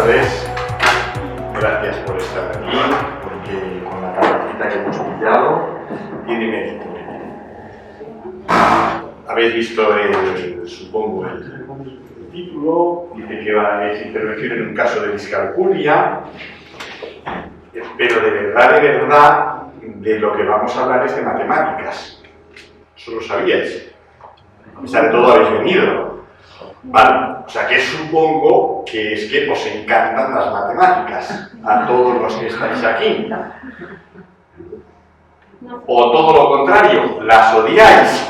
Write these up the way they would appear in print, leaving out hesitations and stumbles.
tardes. Gracias por estar aquí, porque con la cabecita que hemos pillado tiene mérito. Habéis visto, supongo, el título. Dice que es intervención en un caso de discalculia, pero de verdad, de lo que vamos a hablar es de matemáticas. ¿Eso lo sabíais? A pesar de todo habéis venido. Vale, o sea que supongo que es que os encantan las matemáticas a todos los que estáis aquí. O todo lo contrario, las odiáis.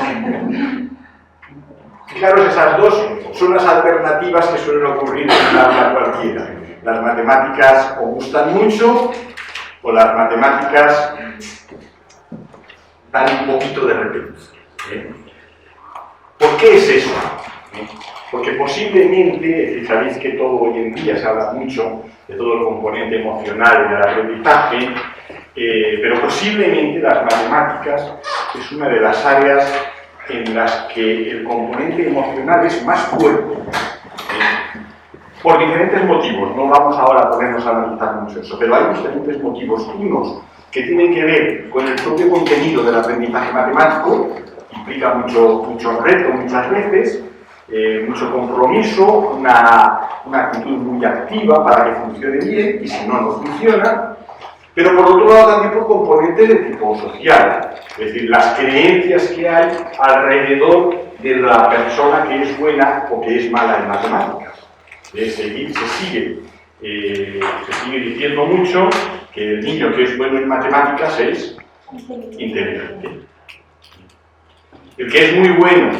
Fijaros, esas dos son las alternativas que suelen ocurrir en la aula cualquiera. Las matemáticas os gustan mucho o las matemáticas dan un poquito de repelús. ¿Por qué es eso? Porque posiblemente, sabéis que todo hoy en día se habla mucho de todo el componente emocional del aprendizaje, pero posiblemente las matemáticas es una de las áreas en las que el componente emocional es más fuerte, por diferentes motivos. No vamos ahora a ponernos a analizar mucho eso, pero hay diferentes motivos. Unos que tienen que ver con el propio contenido del aprendizaje matemático, implica mucho reto muchas veces, mucho compromiso, una actitud muy activa para que funcione bien, y si no, no funciona. Pero por otro lado también por componentes de tipo social, es decir, las creencias que hay alrededor de la persona que es buena o que es mala en matemáticas. Se sigue diciendo mucho que el niño que es bueno en matemáticas es inteligente. El que es muy bueno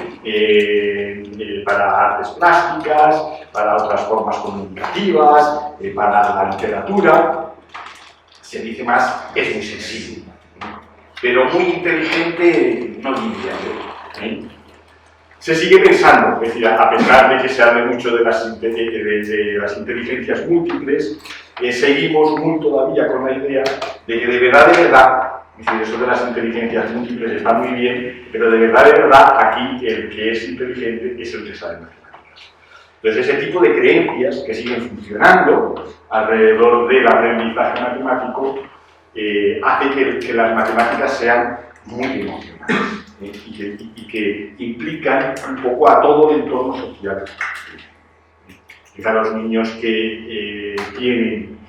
para artes plásticas, para otras formas comunicativas, para la literatura, se dice más, es muy sensible. Pero muy inteligente no diría yo. Se sigue pensando, es decir, a pesar de que se hable mucho de las inteligencias múltiples, seguimos muy todavía con la idea de que de verdad, es decir, eso de las inteligencias múltiples está muy bien, pero de verdad, aquí el que es inteligente es el que sabe matemáticas. Entonces, ese tipo de creencias que siguen funcionando alrededor del aprendizaje matemático hace que las matemáticas sean muy emocionales y que implican un poco a todo el entorno social. Quizá los niños que tienen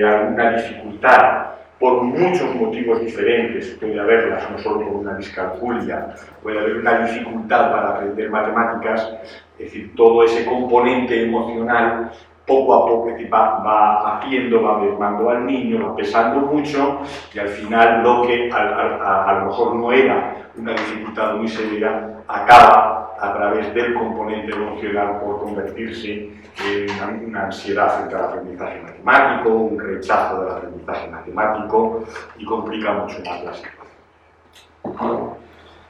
alguna dificultad por muchos motivos diferentes, puede haberlas, no solo por una discalculia, puede haber una dificultad para aprender matemáticas, es decir, todo ese componente emocional poco a poco va mermando al niño, va pesando mucho, y al final lo que a lo mejor no era una dificultad muy severa, acaba a través del componente emocional por convertirse en una ansiedad frente al aprendizaje matemático, un rechazo del aprendizaje matemático, y complica mucho más la situación.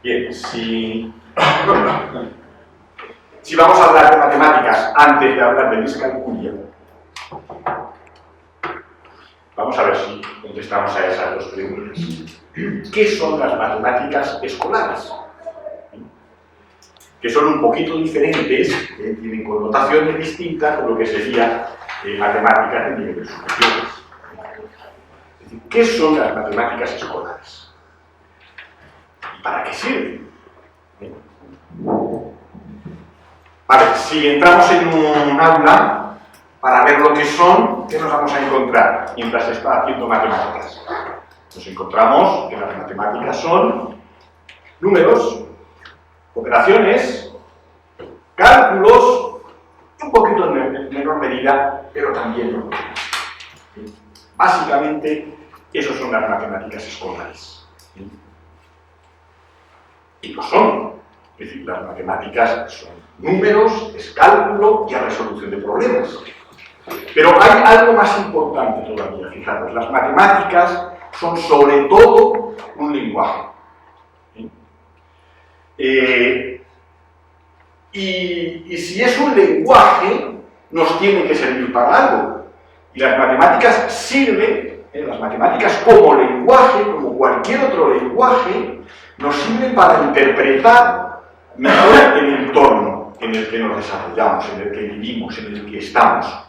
Bien, si vamos a hablar de matemáticas antes de hablar de discalculia, vamos a ver si contestamos a esas dos preguntas. ¿Qué son las matemáticas escolares? Que son un poquito diferentes, tienen connotaciones distintas con lo que sería matemáticas de niveles superiores. Es decir, ¿qué son las matemáticas escolares? ¿Y para qué sirven? Vale, si entramos en un aula para ver lo que son, ¿qué nos vamos a encontrar mientras se está haciendo matemáticas? Nos encontramos que las matemáticas son números, operaciones, cálculos, un poquito en menor medida, pero también no. Básicamente, esos son las matemáticas escolares. Y lo son. Es decir, las matemáticas son números, es cálculo y es resolución de problemas. Pero hay algo más importante todavía, fijaros. Las matemáticas son sobre todo un lenguaje. Y si es un lenguaje, nos tiene que servir para algo. Y las matemáticas sirven, las matemáticas como lenguaje, como cualquier otro lenguaje, nos sirven para interpretar mejor el entorno en el que nos desarrollamos, en el que vivimos, en el que estamos.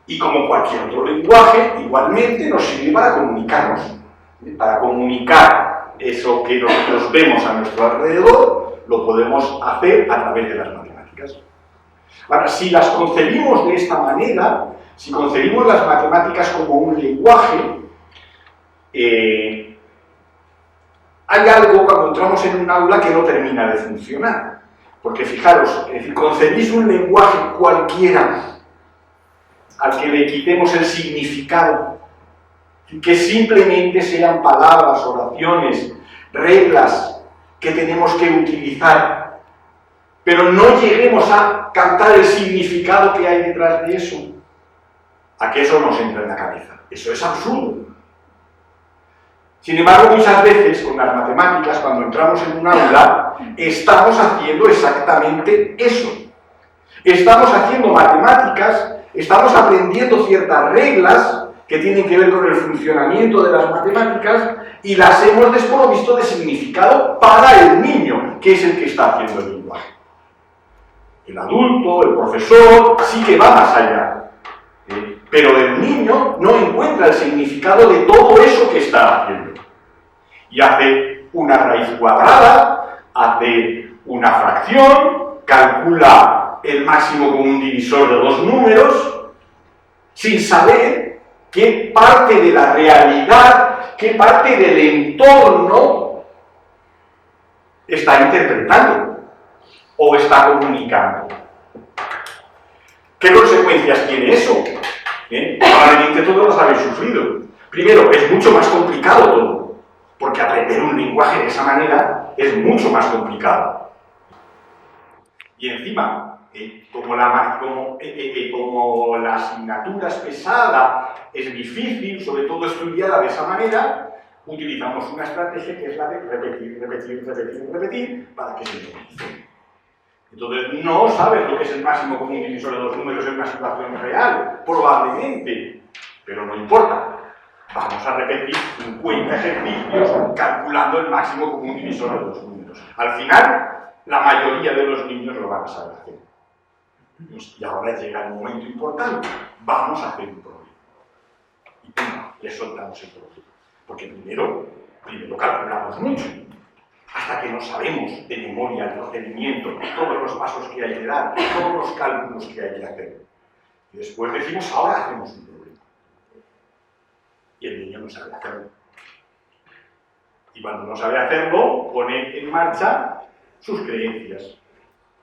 Y como cualquier otro lenguaje, igualmente nos sirve para comunicarnos. Para comunicar eso que nosotros vemos a nuestro alrededor, lo podemos hacer a través de las matemáticas. Ahora, si las concebimos de esta manera, si concebimos las matemáticas como un lenguaje, hay algo cuando entramos en un aula que no termina de funcionar. Porque fijaros, es decir, concebís un lenguaje cualquiera al que le quitemos el significado, que simplemente sean palabras, oraciones, reglas que tenemos que utilizar, pero no lleguemos a captar el significado que hay detrás de eso, a que eso nos entra en la cabeza. Eso es absurdo. Sin embargo, muchas veces con las matemáticas, cuando entramos en un aula, estamos haciendo exactamente eso. Estamos haciendo matemáticas, estamos aprendiendo ciertas reglas que tienen que ver con el funcionamiento de las matemáticas y las hemos desprovisto de significado para el niño, que es el que está haciendo el lenguaje. El adulto, el profesor, sí que va más allá. Pero el niño no encuentra el significado de todo eso que está haciendo. Y hace una raíz cuadrada, hace una fracción, calcula el máximo común divisor de dos números, sin saber qué parte de la realidad, qué parte del entorno está interpretando o está comunicando. ¿Qué consecuencias tiene eso? Probablemente todos las habéis sufrido. Primero, es mucho más complicado todo, porque aprender un lenguaje de esa manera es mucho más complicado. Y encima, como la asignatura es pesada, es difícil, sobre todo estudiada de esa manera, utilizamos una estrategia que es la de repetir, repetir, repetir, repetir, para que se memorice. Entonces, no sabes lo que es el máximo común divisor de dos números en una situación real, probablemente, pero no importa. Vamos a repetir 50 ejercicios calculando el máximo común divisor de dos números. Al final, la mayoría de los niños lo van a saber hacer. Y ahora llega el momento importante. Vamos a hacer un problema. Y pum, le soltamos el problema. Porque primero calculamos mucho. Hasta que no sabemos de memoria el procedimiento, todos los pasos que hay que dar, todos los cálculos que hay que hacer. Y después decimos, ahora hacemos un problema. Y el niño no sabe hacerlo. Y cuando no sabe hacerlo, pone en marcha sus creencias.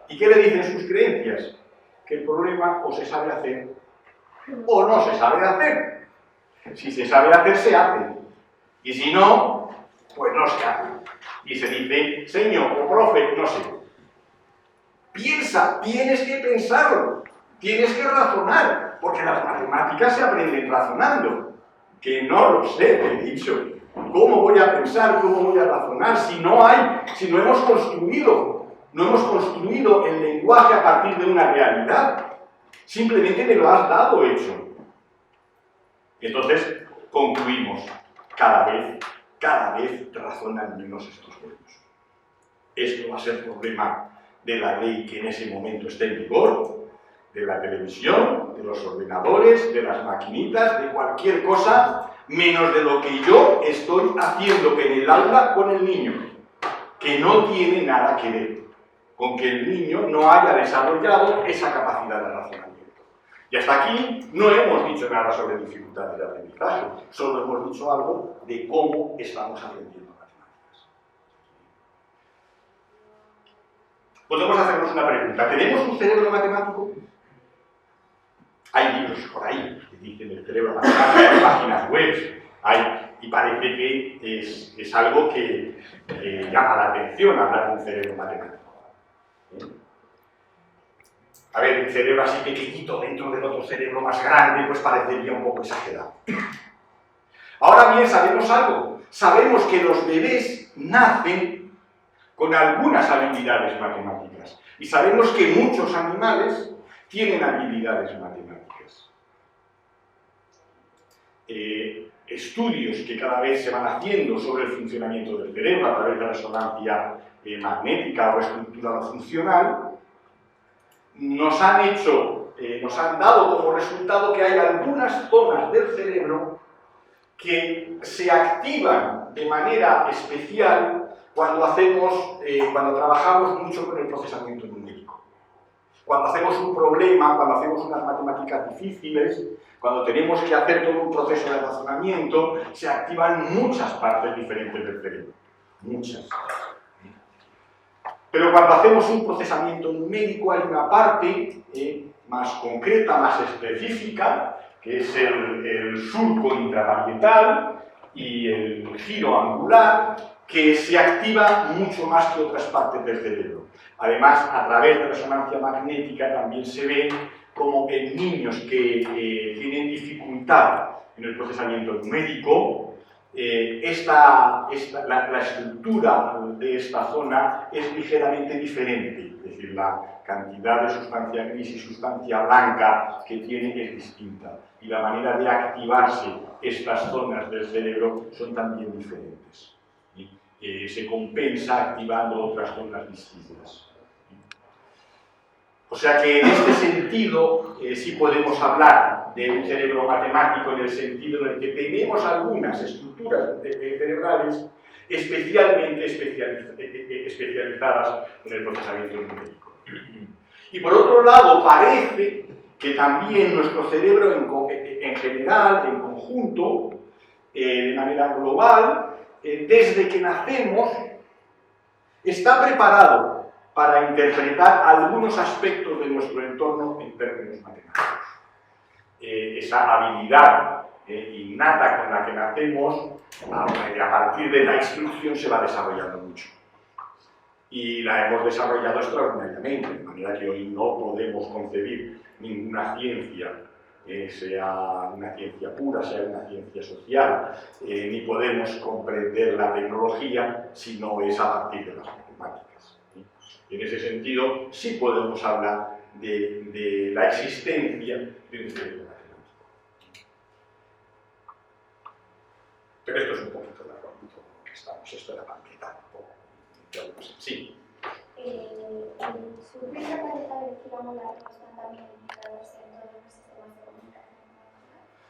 ¿Y qué le dicen sus creencias? Que el problema o se sabe hacer o no se sabe hacer. Si se sabe hacer, se hace. Y si no, pues no se hace. Y se dice, señor o profe, no sé. Piensa, tienes que pensarlo, tienes que razonar, porque las matemáticas se aprenden razonando. Que no lo sé, te he dicho. ¿Cómo voy a pensar, cómo voy a razonar si no hemos construido el lenguaje a partir de una realidad? Simplemente me lo has dado hecho. Entonces, concluimos, cada vez razonan menos estos juegos. Esto va a ser problema de la ley que en ese momento esté en vigor, de la televisión, de los ordenadores, de las maquinitas, de cualquier cosa, menos de lo que yo estoy haciendo en el aula con el niño, que no tiene nada que ver con que el niño no haya desarrollado esa capacidad de razonamiento. Y hasta aquí no hemos dicho nada sobre dificultades de aprendizaje, solo hemos dicho algo de cómo estamos aprendiendo matemáticas. Podemos hacernos una pregunta. ¿Tenemos un cerebro matemático? Hay libros por ahí que dicen el cerebro matemático, hay páginas web, y parece que es algo que llama la atención hablar de un cerebro matemático. A ver, un cerebro así pequeñito dentro del otro cerebro más grande, pues parecería un poco exagerado. Ahora bien, sabemos algo. Sabemos que los bebés nacen con algunas habilidades matemáticas. Y sabemos que muchos animales tienen habilidades matemáticas. Estudios que cada vez se van haciendo sobre el funcionamiento del cerebro a través de resonancia magnética o estructural funcional nos han hecho nos han dado como resultado que hay algunas zonas del cerebro que se activan de manera especial cuando trabajamos mucho con el procesamiento numérico. Cuando hacemos un problema, cuando hacemos unas matemáticas difíciles, cuando tenemos que hacer todo un proceso de razonamiento, se activan muchas partes diferentes del cerebro. Muchas. Pero cuando hacemos un procesamiento numérico hay una parte más concreta, más específica, que es el surco intraparietal y el giro angular, que se activa mucho más que otras partes del cerebro. Además, a través de resonancia magnética también se ve como en niños que tienen dificultad en el procesamiento numérico, la estructura de esta zona es ligeramente diferente, es decir, la cantidad de sustancia gris y sustancia blanca que tiene es distinta y la manera de activarse estas zonas del cerebro son también diferentes. Se compensa activando otras zonas distintas. O sea que en este sentido sí podemos hablar de un cerebro matemático en el sentido en el que tenemos algunas estructuras cerebrales especialmente especializadas en el procesamiento numérico. Y por otro lado, parece que también nuestro cerebro en general, en conjunto, de manera global, desde que nacemos, está preparado para interpretar algunos aspectos de nuestro entorno en términos matemáticos. Esa habilidad innata con la que nacemos, a partir de la instrucción se va desarrollando mucho. Y la hemos desarrollado extraordinariamente, de manera que hoy no podemos concebir ninguna ciencia, sea una ciencia pura, sea una ciencia social, ni podemos comprender la tecnología si no es a partir de las matemáticas. Y en ese sentido, sí podemos hablar de la existencia de un cerebro matemático. Pero esto es un poquito largo, que estamos, esto era para ampliar un poco. Sí. ¿Su vida parietal estimular están también implicados en todos los sistemas de comunicación?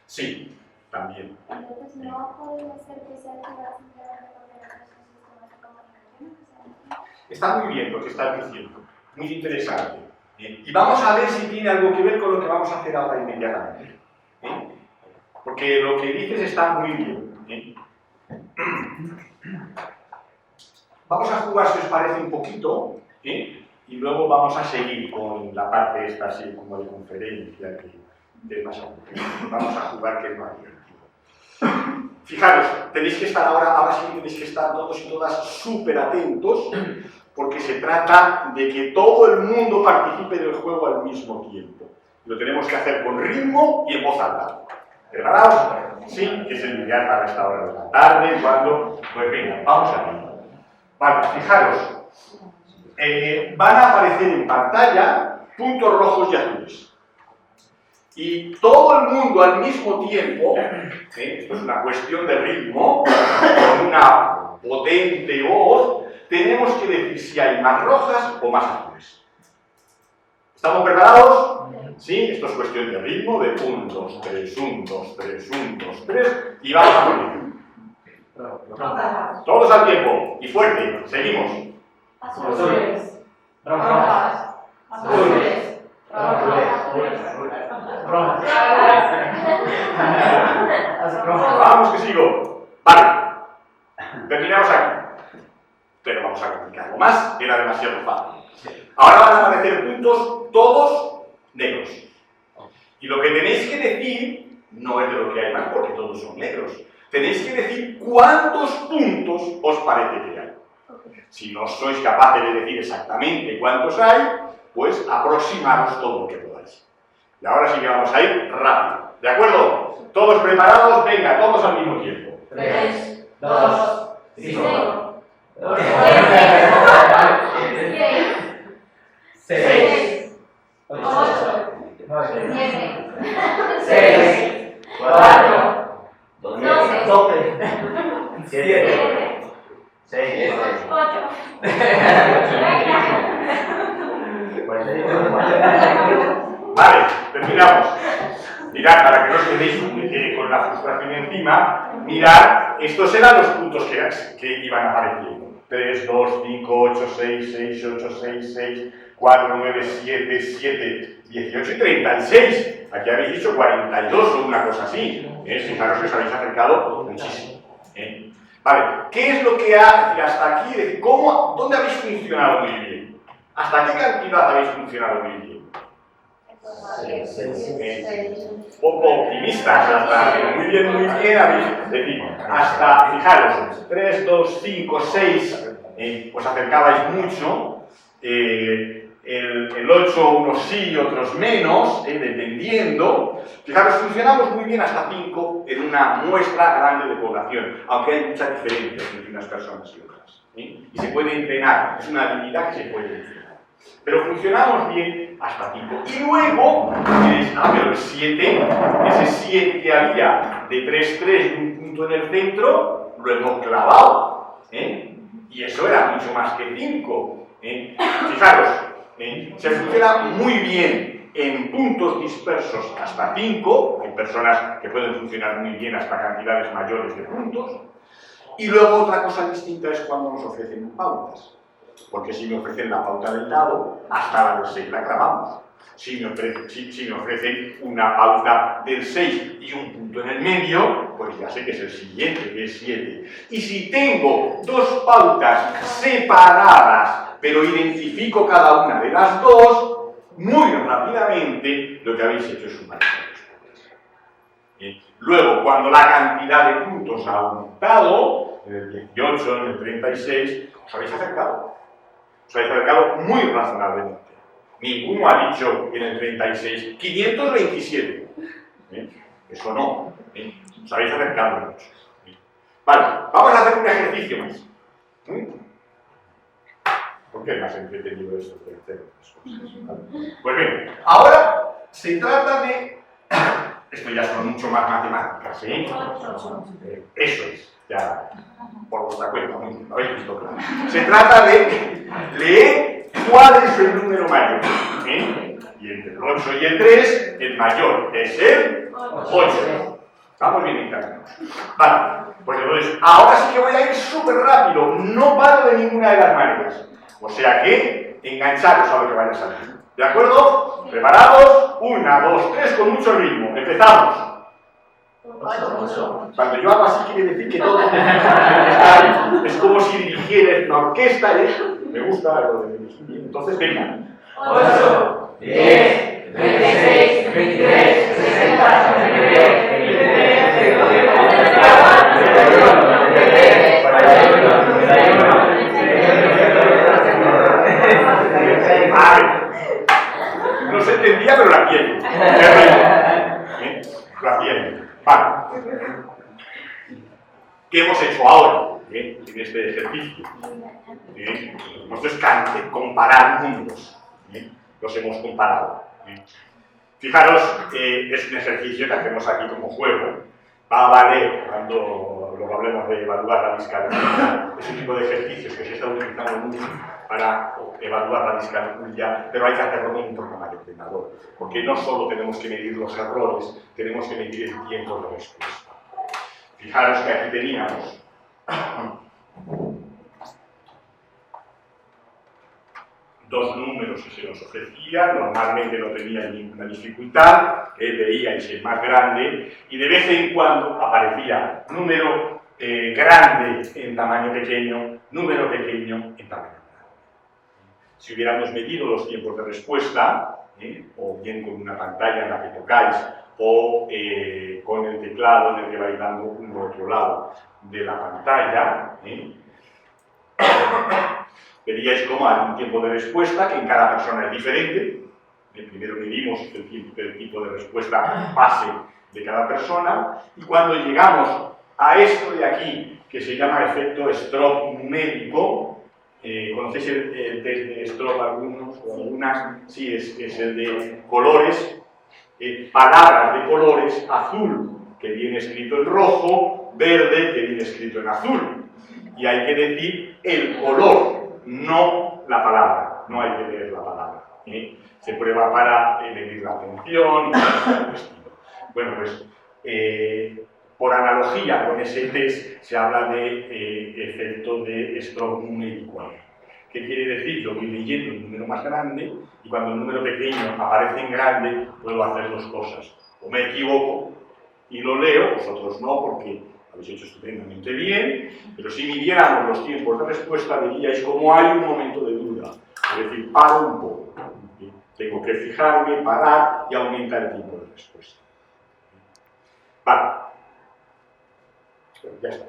Sí, también. Entonces, ¿no podría ser que se activa simplemente porque los sistemas de comunicación? Está muy bien lo que estás diciendo, muy interesante. Y vamos a ver si tiene algo que ver con lo que vamos a hacer ahora inmediatamente. Porque lo que dices está muy bien. Vamos a jugar, si os parece, un poquito, y luego vamos a seguir con la parte esta así como de conferencia, que es más aburrida. Vamos a jugar, que es más divertido. Fijaros, tenéis que estar ahora sí tenéis que estar todos y todas súper atentos, porque se trata de que todo el mundo participe del juego al mismo tiempo. Lo tenemos que hacer con ritmo y en voz alta. ¿Preparados? Sí, que es el ideal para esta hora de la tarde, cuando... Pues venga, vamos a ver. Vale, fijaros. Van a aparecer en pantalla puntos rojos y azules. Y todo el mundo al mismo tiempo, esto es una cuestión de ritmo, con una potente voz, tenemos que decir si hay más rojas o más azules. ¿Estamos preparados? Sí, esto es cuestión de ritmo, de 1, 2, 3, 1, 2, 3, 1, 2, 3, y vamos a poner. Todos al tiempo, y fuerte, seguimos. Azules. Rojas. Azules. Vamos que sigo. Vale. Terminamos aquí. Pero vamos a complicarlo más, era demasiado fácil. Ahora van a aparecer puntos todos negros. Y lo que tenéis que decir no es de lo que hay más, porque todos son negros. Tenéis que decir cuántos puntos os parece que hay. Si no sois capaces de decir exactamente cuántos hay, pues aproximaros todo lo que podáis. Y ahora sí que vamos a ir rápido. ¿De acuerdo? ¿Todos preparados? Venga, todos al mismo tiempo. 3, 2, 5, 6, 8, 7, 6, 4, 12, 7, 6, 8. Vale. Miramos. Mirad, para que no os quedéis con la frustración encima, mirad, estos eran los puntos que iban apareciendo. 3, 2, 5, 8, 6, 6, 8, 6, 6, 4, 9, 7, 7, 18 y 36. Aquí habéis dicho 42 o una cosa así. Fijaros que os habéis acercado muchísimo. Vale, ¿qué es lo que ha hasta aquí? Es decir, ¿dónde habéis funcionado muy bien? ¿Hasta qué cantidad habéis funcionado muy bien? Poco optimistas, hasta muy bien, habéis decir, hasta, fijaros, 3, 2, 5, 6, os acercabais mucho, el 8, unos sí, otros menos, dependiendo. Fijaros, funcionamos muy bien hasta 5 en una muestra grande de población, aunque hay mucha diferencia entre unas personas y otras. Y se puede entrenar, es una habilidad que se puede entrenar. Pero funcionamos bien hasta 5. Y luego, pero el 7, ese 7 que había de 3, 3 y un punto en el centro, lo hemos clavado. Y eso era mucho más que 5. Fijaros, se funciona muy bien en puntos dispersos hasta 5. Hay personas que pueden funcionar muy bien hasta cantidades mayores de puntos. Y luego otra cosa distinta es cuando nos ofrecen pautas. Porque si me ofrecen la pauta del dado, hasta la del 6 la grabamos. Si me ofrecen una pauta del 6 y un punto en el medio, pues ya sé que es el siguiente, que es 7. Y si tengo dos pautas separadas, pero identifico cada una de las dos, muy rápidamente lo que habéis hecho es sumar los puntos. Luego, cuando la cantidad de puntos ha aumentado, en el 18, en el 36, os habéis acercado. Os habéis acercado muy razonablemente. Ninguno ha dicho en el 36, 527. Eso no. Os habéis acercado mucho. Vale, vamos a hacer un ejercicio más. ¿Por qué más entretenido esto que hacer otras cosas? Pues bien, ahora se trata de... Esto ya son mucho más matemáticas, ¿sí? Eso es, ya por vuestra cuenta, lo habéis visto claro. Se trata de leer cuál es el número mayor. Y entre el 8 y el 3, el mayor es el 8. Vamos bien encaminados. Vale, pues entonces, ahora sí que voy a ir súper rápido, no paro de ninguna de las maneras. O sea que, engancharos a lo que vaya a salir. ¿De acuerdo? ¿Preparados? 1, 2, 3, con mucho ritmo. Empezamos. 8. Cuando yo hago así quiere decir que todo es como si dirigieras una orquesta. Me gusta lo de dirigir. Entonces, venga. 8, 10, 26, 23, 60, 69, 23, no se entendía, pero la piel. La piel. Vale. ¿Qué hemos hecho ahora en este ejercicio? Esto es comparar números. Los hemos comparado. Fijaros, es un ejercicio que hacemos aquí como juego. Va a valer cuando luego hablemos de evaluar la discalculia. Es un tipo de ejercicios que se está utilizando mucho para evaluar la discalculia, pero hay que hacerlo con un programa de ordenador, porque no solo tenemos que medir los errores, tenemos que medir el tiempo de respuesta. Fijaros que aquí teníamos dos números que se nos ofrecían, normalmente no tenían ninguna dificultad, veíais el más grande, y de vez en cuando aparecía número grande en tamaño pequeño, número pequeño en tamaño grande. Si hubiéramos medido los tiempos de respuesta, o bien con una pantalla en la que tocáis, o con el teclado en el que vais dando uno u otro lado de la pantalla, veríais cómo hay un tiempo de respuesta que en cada persona es diferente. Primero medimos el tipo de respuesta base de cada persona, y cuando llegamos a esto de aquí, que se llama efecto Stroop numérico, ¿conocéis el test de Stroop algunos o algunas? Sí, es el de colores, palabras de colores: azul, que viene escrito en rojo; verde, que viene escrito en azul. Y hay que decir el color, no la palabra, no hay que leer la palabra. Se prueba para medir la atención y cosas del estilo. Bueno, pues por analogía con ese test se habla de efecto de stroke numérico. ¿Qué quiere decir? Yo voy leyendo un número más grande y cuando el número pequeño aparece en grande puedo hacer dos cosas. O me equivoco y lo leo, vosotros no, porque habéis hecho estupendamente bien, pero si midiéramos los tiempos de respuesta veríais cómo hay un momento de duda. Es decir, paro un poco. Tengo que fijarme, parar y aumentar el tiempo de respuesta. Vale. Pero ya está.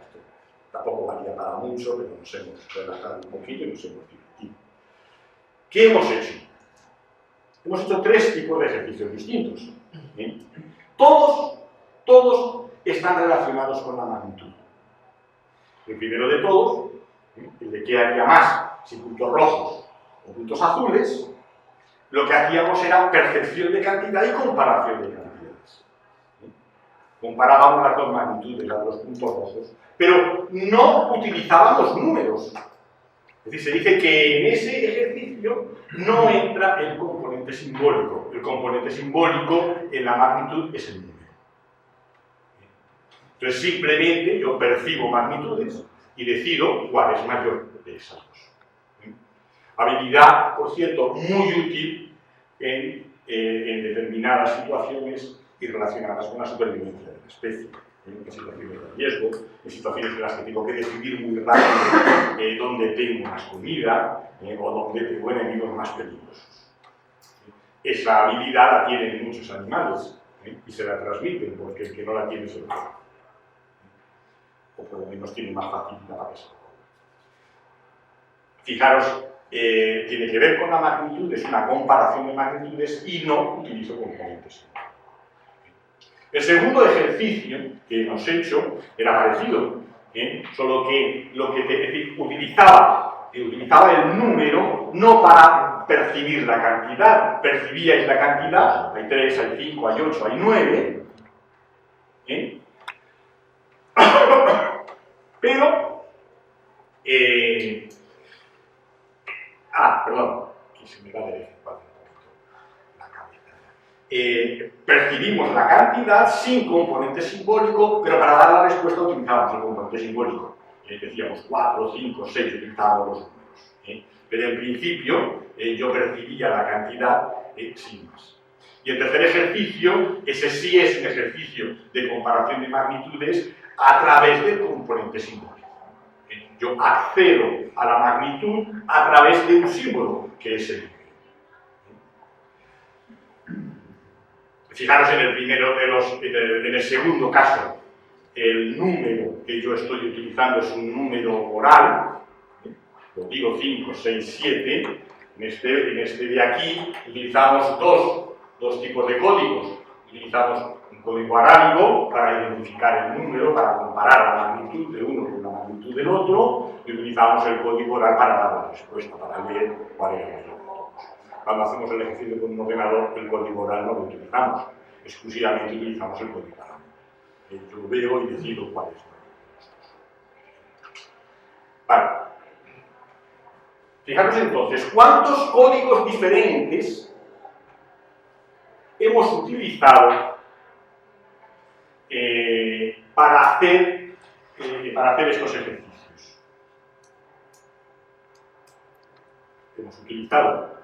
Tampoco valía para mucho, pero nos hemos relajado un poquito y nos hemos divertido. ¿Qué hemos hecho? Hemos hecho tres tipos de ejercicios distintos. Todos están relacionados con la magnitud. El primero de todos, el de qué haría más, si puntos rojos o puntos azules, lo que hacíamos era percepción de cantidad y comparación de cantidades. Comparábamos las dos magnitudes, las de los puntos rojos, pero no utilizábamos números. Es decir, se dice que en ese ejercicio no entra el componente simbólico. El componente simbólico en la magnitud es el número. Entonces, simplemente yo percibo magnitudes y decido cuál es mayor de esas dos. Habilidad, por cierto, muy útil en determinadas situaciones y relacionadas con la supervivencia de la especie. En situaciones de riesgo, en situaciones en las que tengo que decidir muy rápido dónde tengo más comida o dónde tengo enemigos más peligrosos. Esa habilidad la tienen muchos animales y se la transmiten, porque el que no la tiene se lo come. O por lo menos tiene más facilidad para eso. Fijaros, tiene que ver con la magnitud, es una comparación de magnitudes y no utilizo componentes. El segundo ejercicio que hemos hecho era parecido, solo que lo que utilizaba el número no para percibir la cantidad, percibíais la cantidad, hay 3, hay 5, hay 8, hay 9, pero, perdón, que se me va de vez en cuando la cabeza. Percibimos la cantidad sin componente simbólico, pero para dar la respuesta utilizábamos el componente simbólico. Decíamos 4, 5, 6, utilizábamos los números. Pero en principio yo percibía la cantidad sin más. Y el tercer ejercicio, ese sí es un ejercicio de comparación de magnitudes a través del componente simbólico. Yo accedo a la magnitud a través de un símbolo, que es el número. Fijaros en el primero en el segundo caso, el número que yo estoy utilizando es un número oral, lo digo 5, 6, 7, en este de aquí utilizamos dos tipos de códigos. Utilizamos un código arábigo para identificar el número, para comparar la magnitud de uno con la magnitud del otro, y utilizamos el código oral para dar la respuesta, para leer cuál era mayor de todos. Cuando hacemos el ejercicio con un ordenador, el código oral no lo utilizamos, exclusivamente utilizamos el código arábigo. Yo veo y decido cuál es mayor de estos. Vale. Fijaros entonces, ¿cuántos códigos diferentes hemos utilizado para hacer estos ejercicios? Hemos utilizado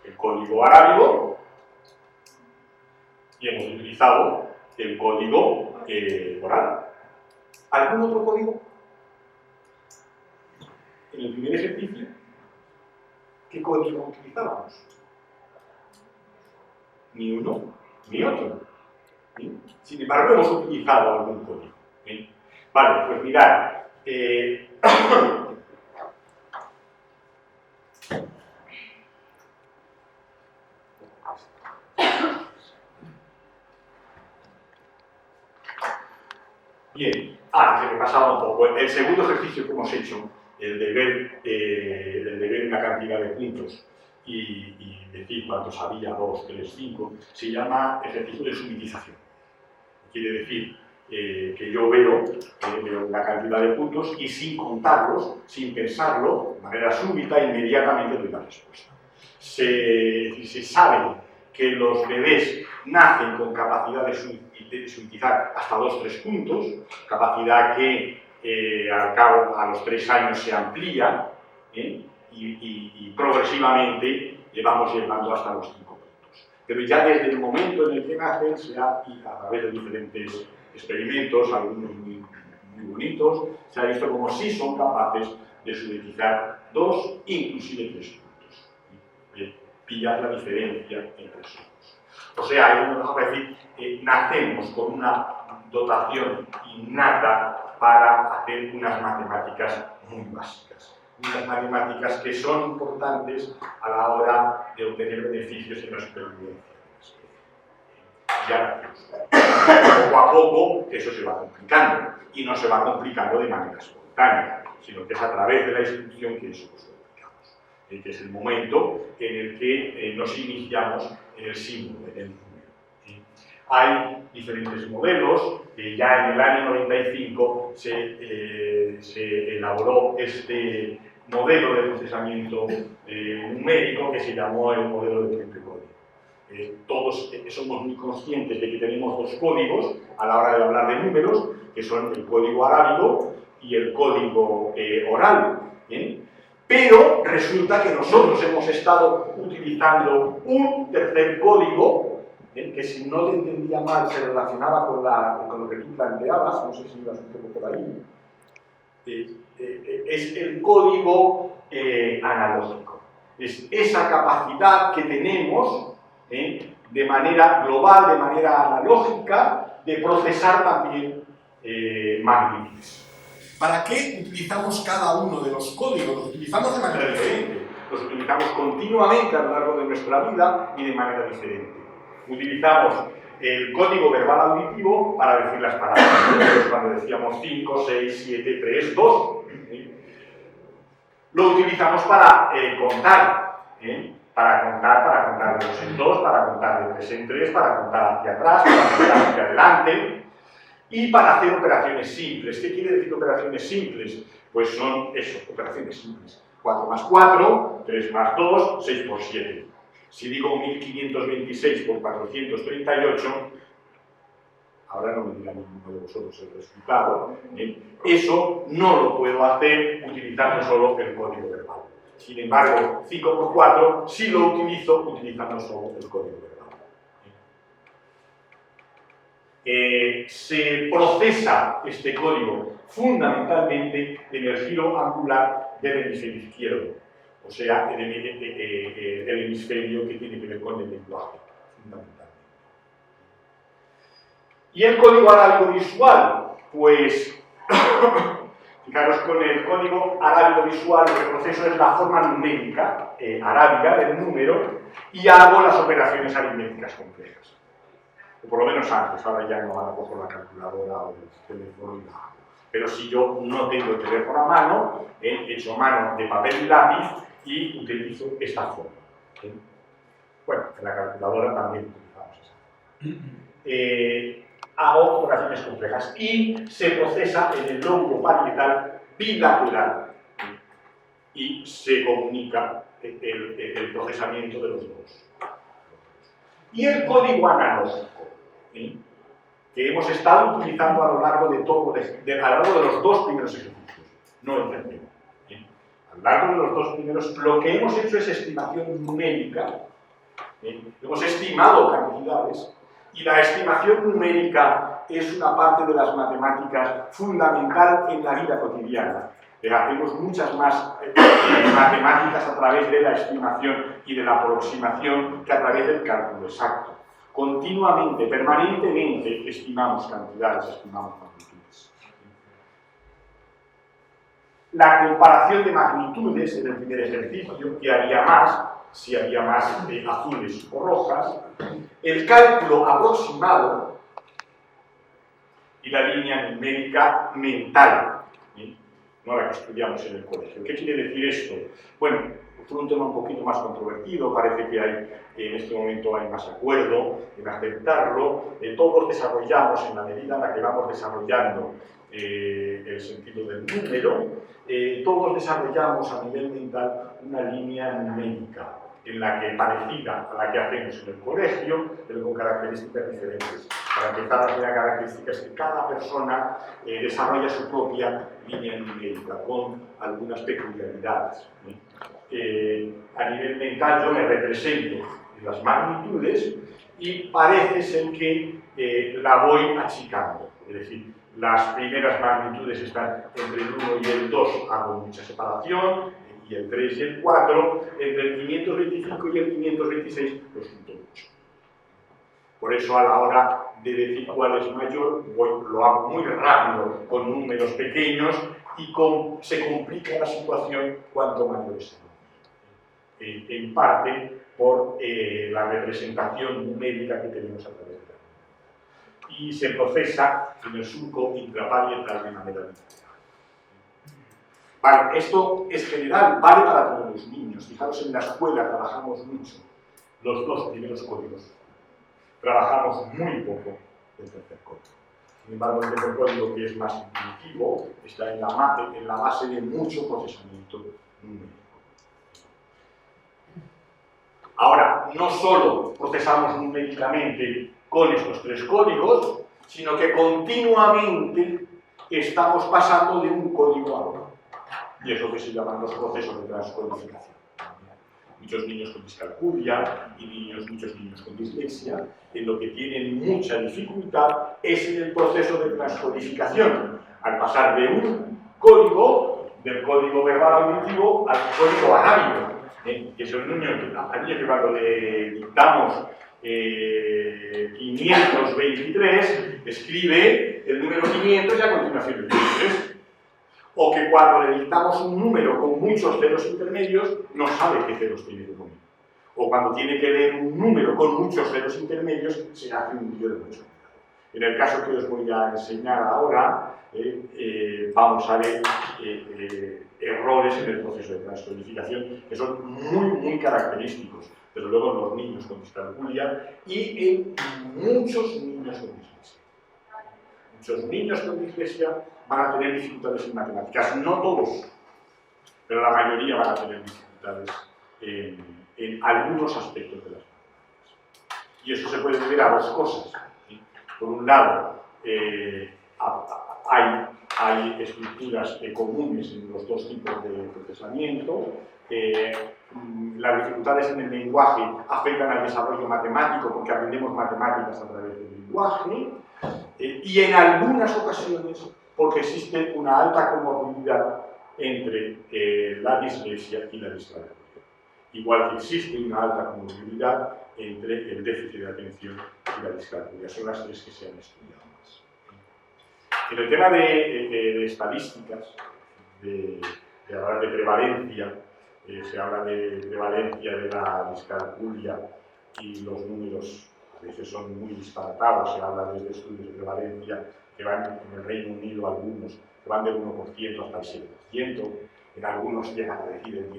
el código arábigo y hemos utilizado el código oral. ¿Algún otro código? En el primer ejercicio, ¿qué código utilizábamos? Ni uno, ni otro. ¿Sí? Sin embargo, hemos utilizado algún código. ¿Sí? Vale, pues mirad. Bien, que me pasaba un poco. El segundo ejercicio que hemos hecho, el de ver una cantidad de puntos y decir cuántos había, 2, 3, 5, se llama ejercicio de sumitización. Quiere decir que yo veo una cantidad de puntos y sin contarlos, sin pensarlo, de manera súbita, inmediatamente doy la respuesta. Se sabe que los bebés nacen con capacidad de sintetizar hasta 2-3 puntos, capacidad que al cabo, a los 3 años se amplía, y progresivamente le vamos llevando hasta los 5 puntos. Pero ya desde el momento en el que nacen, y a través de diferentes experimentos, algunos muy bonitos, se ha visto como sí son capaces de sintetizar 2, inclusive 3 puntos. Pillar la diferencia entre esos dos. O sea, vamos a decir, nacemos con una dotación innata para hacer unas matemáticas muy básicas. Unas matemáticas que son importantes a la hora de obtener beneficios en la supervivencia. Ya, poco a poco eso se va complicando, y no se va complicando de manera espontánea, sino que es a través de la instrucción que eso lo complicamos, que es el momento en el que nos iniciamos en el símbolo, en el número. Hay diferentes modelos, ya en el año 95 se elaboró este modelo de procesamiento numérico que se llamó el modelo de triple código. Todos somos muy conscientes de que tenemos 2 códigos a la hora de hablar de números, que son el código arábigo y el código oral. Pero resulta que nosotros hemos estado utilizando un tercer código, que si no te entendía mal se relacionaba con lo que tú planteabas, no sé si ibas un poco por ahí, es el código analógico. Es esa capacidad que tenemos de manera global, de manera analógica, de procesar también magnitudes. ¿Para qué utilizamos cada uno de los códigos? Los utilizamos de manera diferente. Los utilizamos continuamente a lo largo de nuestra vida y de manera diferente. Utilizamos el código verbal auditivo para decir las palabras. Cuando decíamos 5, 6, 7, 3, 2. Lo utilizamos para contar. Para contar de 2 en 2, para contar de 3 en 3, para contar hacia atrás, para contar hacia adelante, y para hacer operaciones simples. ¿Qué quiere decir operaciones simples? Pues son eso, operaciones simples. 4 más 4, 3 más 2, 6 por 7. Si digo 1526 por 438, ahora no me dirá ninguno de vosotros el resultado, eso no lo puedo hacer utilizando solo el código verbal. Sin embargo, 5 por 4 sí lo utilizo utilizando solo el código verbal. Se procesa este código fundamentalmente en el giro angular del hemisferio izquierdo, o sea, el hemisferio que tiene que ver con el lenguaje, fundamentalmente. ¿Y el código arábigo visual? Pues, fijaros, con el código arábigo visual lo que proceso es la forma numérica arábiga del número y hago las operaciones aritméticas complejas. O por lo menos antes, ahora ya no hago con la calculadora o el teléfono y la hago. Pero si yo no tengo el teléfono a mano, echo mano de papel y lápiz y utilizo esta forma. Bueno, en la calculadora también utilizamos esa. Hago operaciones complejas y se procesa en el lóbulo parietal bilateral y se comunica el procesamiento de los dos. Y el código analógico, que hemos estado utilizando a lo largo de los 2 primeros ejercicios, no el tercero. A lo largo de los 2 primeros, lo que hemos hecho es estimación numérica, hemos estimado cantidades, y la estimación numérica es una parte de las matemáticas fundamental en la vida cotidiana. Hacemos muchas más matemáticas a través de la estimación y de la aproximación que a través del cálculo exacto. Continuamente, permanentemente, estimamos cantidades, estimamos magnitudes. La comparación de magnitudes en el primer ejercicio, que había más, si había más azules o rojas, el cálculo aproximado y la línea numérica mental, no la que estudiamos en el colegio. ¿Qué quiere decir esto? Bueno, fue un tema un poquito más controvertido, parece que en este momento hay más acuerdo en aceptarlo. Todos desarrollamos, en la medida en la que vamos desarrollando el sentido del número, todos desarrollamos a nivel mental una línea numérica. en la que parecida a la que hacemos en el colegio, pero con características diferentes. Para empezar, la primera característica es que cada persona desarrolla su propia línea numérica con algunas peculiaridades. A nivel mental yo me represento en las magnitudes y parece ser que la voy achicando. Es decir, las primeras magnitudes están entre el 1 y el 2, hago mucha separación, y el 3 y el 4, entre el 525 y el 526 lo junto mucho. Por eso a la hora de decir cuál es mayor, lo hago muy rápido, con números pequeños, y se complica la situación cuanto mayor es el número. En parte por la representación numérica que tenemos a través de la lengua. Y se procesa en el surco intraparietal de manera diferente. Vale, esto es general, vale para todos los niños. Fijaros, en la escuela trabajamos mucho los dos primeros códigos. Trabajamos muy poco el tercer código. Sin embargo, el tercer código, que es más intuitivo, está en la base de mucho procesamiento numérico. Ahora, no solo procesamos numéricamente con estos tres códigos, sino que continuamente estamos pasando de un código a otro. Y es lo que se llaman los procesos de transcodificación. Muchos niños con discalculia y muchos niños con dislexia, en lo que tienen mucha dificultad es en el proceso de transcodificación, al pasar de un código, del código verbal auditivo, al código arábigo. Que es el niño que cuando le dictamos 523, escribe el número 500 y a continuación el 23. O que cuando le dictamos un número con muchos ceros intermedios, no sabe qué ceros tiene que poner. O cuando tiene que leer un número con muchos ceros intermedios, se hace un lío de mucho. En el caso que os voy a enseñar ahora, vamos a ver errores en el proceso de transcodificación que son muy característicos, desde luego en los niños con discalculia y en muchos niños con dislexia. Muchos niños con dislexia van a tener dificultades en matemáticas, no todos, pero la mayoría van a tener dificultades en algunos aspectos de las matemáticas. Y eso se puede deber a dos cosas. Por un lado, hay estructuras comunes en los dos tipos de procesamiento. Las dificultades en el lenguaje afectan al desarrollo matemático porque aprendemos matemáticas a través del lenguaje. Y en algunas ocasiones porque existe una alta comorbilidad entre la dislexia y la discalculia. Igual que existe una alta comorbilidad entre el déficit de atención y la discalculia. Son las tres que se han estudiado más. En el tema de estadísticas, de hablar de prevalencia, se habla de prevalencia de la discalculia y los números a veces son muy disparatados. Se habla desde estudios de prevalencia que van en el Reino Unido, algunos que van del 1% hasta el 7%, en algunos llegan a decir el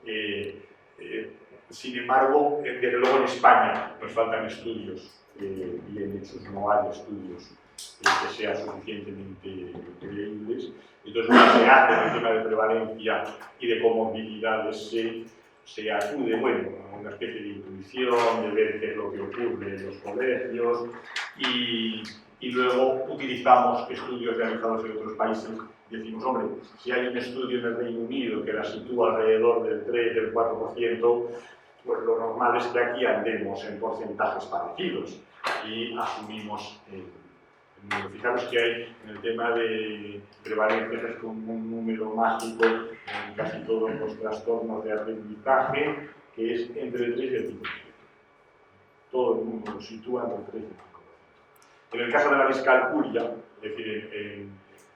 10%. Sin embargo, desde luego en España nos faltan estudios bien hechos, no hay estudios que sean suficientemente creíbles. Entonces, lo que se hace en el tema de prevalencia y de comorbilidades se acude, bueno, a una especie de intuición, de ver qué es lo que ocurre en los colegios y luego utilizamos estudios realizados en otros países y decimos, hombre, si hay un estudio en el Reino Unido que la sitúa alrededor del 3, del 4%, pues lo normal es que aquí andemos en porcentajes parecidos y asumimos fijaros que hay en el tema de prevalencia es como un número mágico en casi todos los trastornos de aprendizaje, que es entre el 3 y el 5%. Todo el mundo lo sitúa entre el 3 y el 5%. En el caso de la discalculia, es decir,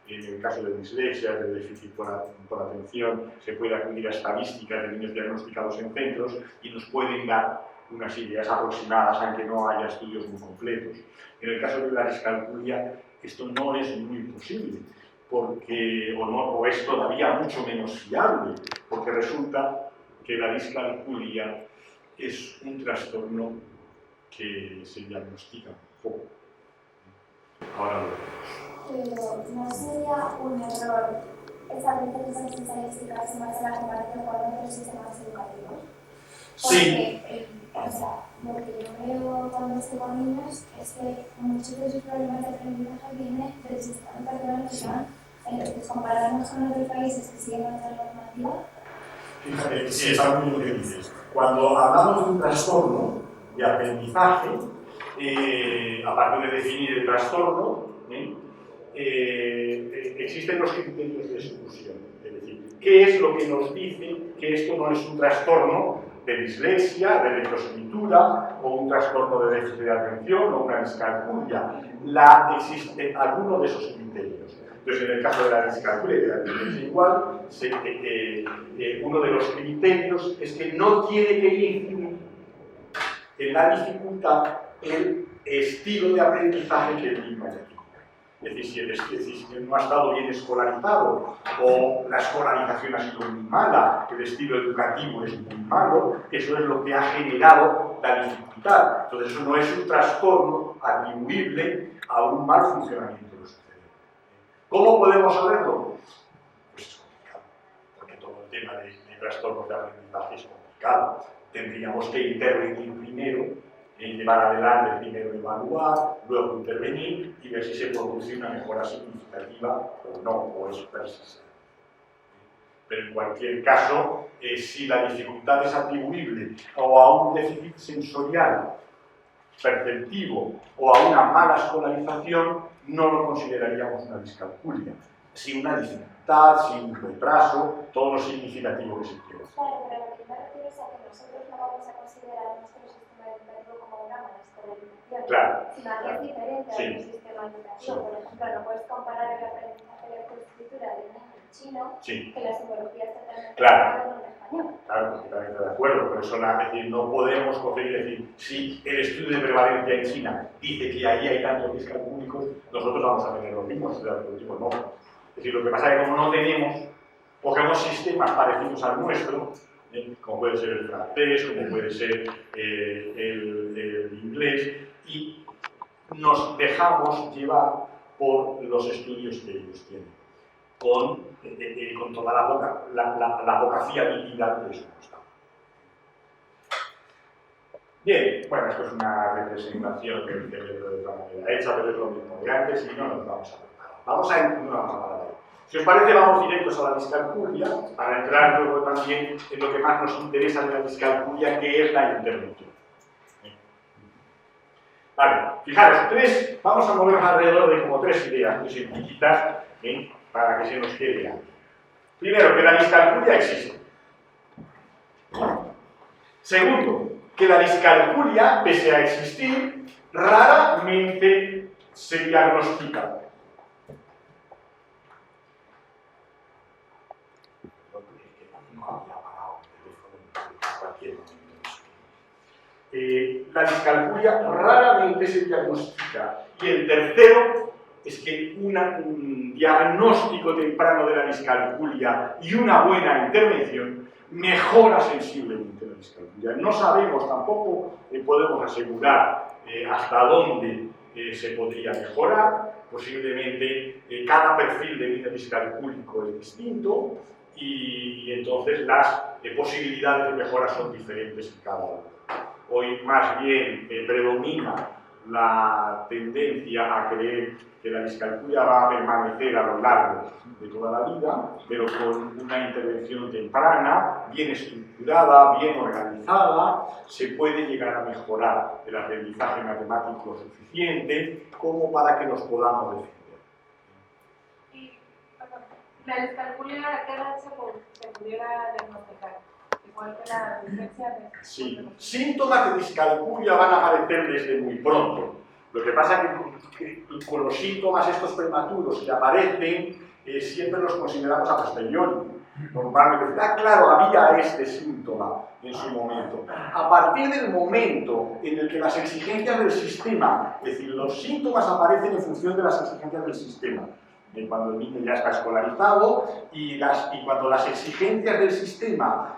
en el caso de dislexia, de déficit por atención, se puede acudir a estadísticas de niños diagnosticados en centros y nos pueden dar unas ideas aproximadas, aunque no haya estudios muy completos. En el caso de la discalculia, esto no es muy posible, porque, o es todavía mucho menos fiable, porque resulta que la discalculia es un trastorno que se diagnostica poco. Ahora lo vemos. Pero no sería un error establecer esas estadísticas en base a la comparación con otros sistemas educativos. Sí. O sea, lo que yo veo cuando estoy con niños es que muchos de sus problemas de aprendizaje vienen del sistema educativo que van, entonces compararnos con otros países que siguen otra normativa. Fíjate, sí, está muy bien lo que dices. Cuando hablamos de un trastorno de aprendizaje, aparte de definir el trastorno, existen los criterios de exclusión. Es decir, ¿qué es lo que nos dice que esto no es un trastorno de dislexia, de lectoescritura, o un trastorno de déficit de atención, o una discalculia? Existe alguno de esos criterios. Entonces, en el caso de la discalculia y de la dislexia igual, uno de los criterios es que no tiene que incidir en la dificultad el estilo de aprendizaje que el niño haya tenido. Es decir, si no ha estado bien escolarizado o la escolarización ha sido muy mala, el estilo educativo es muy malo, eso es lo que ha generado la dificultad. Entonces, eso no es un trastorno atribuible a un mal funcionamiento de los cerebros. ¿Cómo podemos saberlo? Pues es complicado, porque todo el tema de trastornos de aprendizaje es complicado. Tendríamos que intervenir primero, llevar adelante primero evaluar, luego intervenir y ver si se produce una mejora significativa o no, o es persistente. Pero en cualquier caso, si la dificultad es atribuible o a un déficit sensorial perceptivo o a una mala escolarización, no lo consideraríamos una discalculia, sin una dificultad, sin un retraso, todo lo significativo que se quiera. Claro, pero lo que me refiero es a que nosotros no vamos a considerar nuestro sistema educativo como una mala escolarización, Claro. sino que es diferente Sí. a un sistema educativo. Sí. Por ejemplo, no puedes comparar el aprendizaje de lectoescritura de un niño chino Sí. que la simbología está totalmente Claro. en un español. Claro, completamente de acuerdo, pero eso es decir, no podemos coger y decir, si el estudio de prevalencia en China dice que ahí hay tantos discalcúlicos, nosotros vamos a tener los mismos, no. Es decir, lo que pasa es que como no tenemos, cogemos sistemas parecidos al nuestro, como puede ser el francés, como puede ser el inglés, y nos dejamos llevar por los estudios que ellos tienen, con toda la poca fiabilidad de su estado. Bien, bueno, esto es una representación del cerebro de otra manera hecha, pero es lo mismo de antes y no nos vamos a preparar. Vamos a parar ahí. Si os parece, vamos directos a la discalculia, para entrar luego también en lo que más nos interesa de la discalculia, que es la intervención. Vale, fijaros, vamos a movernos alrededor de como tres ideas muy sencillitas, para que se nos quede algo. Primero, que la discalculia existe. Segundo, que la discalculia, pese a existir, raramente se diagnostica. La discalculia raramente se diagnostica. Y el tercero es que un diagnóstico temprano de la discalculia y una buena intervención mejora sensiblemente la discalculia. No sabemos tampoco, podemos asegurar hasta dónde se podría mejorar. Posiblemente cada perfil de niño discalcúlico es distinto y entonces las posibilidades de mejora son diferentes en cada uno. Hoy más bien predomina la tendencia a creer que la discalculia va a permanecer a lo largo de toda la vida, pero con una intervención temprana, bien estructurada, bien organizada, se puede llegar a mejorar el aprendizaje matemático suficiente como para que nos podamos defender. Y la discalculia, ¿a qué edad se pudiera diagnosticar? Igual que la dislexia. Sí, síntomas de discalculia van a aparecer desde muy pronto. Lo que pasa es que con los síntomas estos prematuros que aparecen, siempre los consideramos a posteriori. Normalmente, claro, había este síntoma en su momento. A partir del momento en el que las exigencias del sistema, es decir, los síntomas aparecen en función de las exigencias del sistema, cuando el niño ya está escolarizado y cuando las exigencias del sistema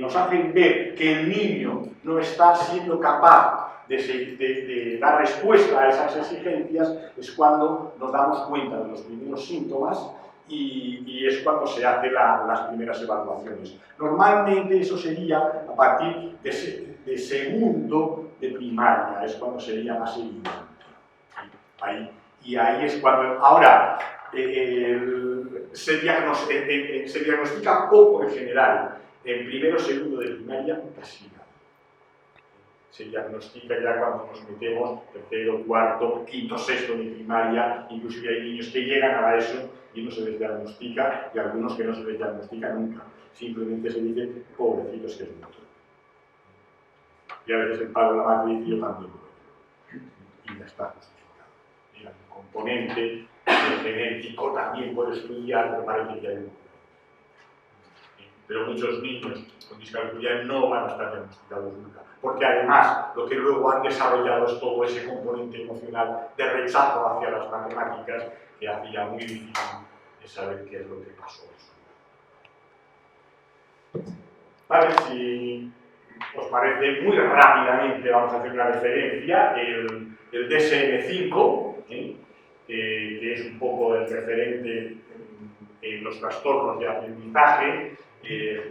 nos hacen ver que el niño no está siendo capaz de dar respuesta a esas exigencias, es cuando nos damos cuenta de los primeros síntomas y es cuando se hacen las primeras evaluaciones. Normalmente eso sería a partir de segundo de primaria, es cuando sería más evidente. Y ahí es cuando... Ahora, se diagnostica poco en general, en primero o segundo de primaria, casi nada. Se diagnostica ya cuando nos metemos tercero, cuarto, quinto, sexto de primaria, inclusive hay niños que llegan a la ESO y no se les diagnostica, y algunos que no se les diagnostica nunca. Simplemente se dice, pobrecitos que es mucho. Y a veces el padre o la madre dice, yo también puedo. Y ya está justificado. Mira, el componente genético también puede estudiar, pero parece que hay un... Pero muchos niños con discalculia no van a estar diagnosticados nunca, porque además lo que luego han desarrollado es todo ese componente emocional de rechazo hacia las matemáticas que hacía muy difícil de saber qué es lo que pasó. Vale, si os parece, muy rápidamente vamos a hacer una referencia, el DSM-5, que es un poco el referente en los trastornos de aprendizaje,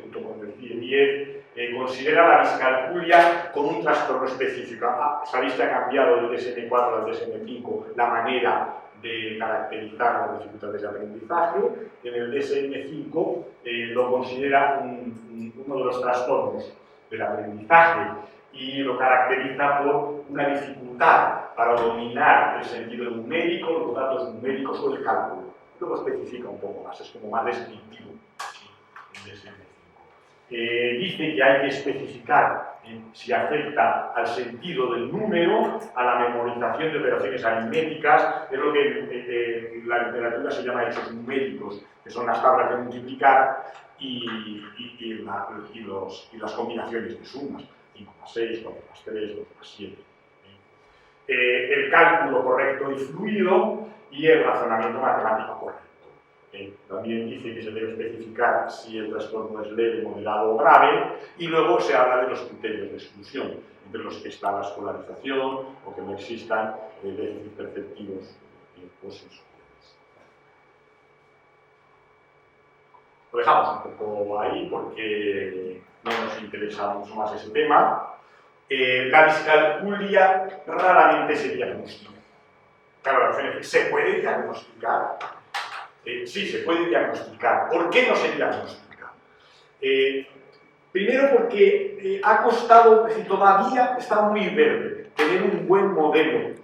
junto con el CIE-10, considera la discalculia como un trastorno específico. Sabéis que ha cambiado del DSM-4 al DSM-5 la manera de caracterizar las dificultades de aprendizaje. En el DSM-5 lo considera uno de los trastornos del aprendizaje y lo caracteriza por una dificultad para dominar el sentido numérico, los datos numéricos o el cálculo. Luego especifica un poco más, es como más descriptivo. Dice que hay que especificar si afecta al sentido del número, a la memorización de operaciones aritméticas, es lo que en la literatura se llama hechos numéricos, que son las tablas de multiplicar y las combinaciones de sumas, 5 más 6, 4 más 3, 2 más 7. El cálculo correcto y fluido y el razonamiento matemático correcto. También dice que se debe especificar si el trastorno es leve, moderado o grave, y luego se habla de los criterios de exclusión, entre los que está la escolarización o que no existan déficits perceptivos o sensoriales. Lo dejamos un poco ahí porque no nos interesa mucho más ese tema. La discalculia raramente se diagnostica. Claro, la opción es, ¿se puede diagnosticar? Sí, se puede diagnosticar. ¿Por qué no se diagnostica? Primero porque ha costado, es decir, todavía está muy verde, tener un buen modelo.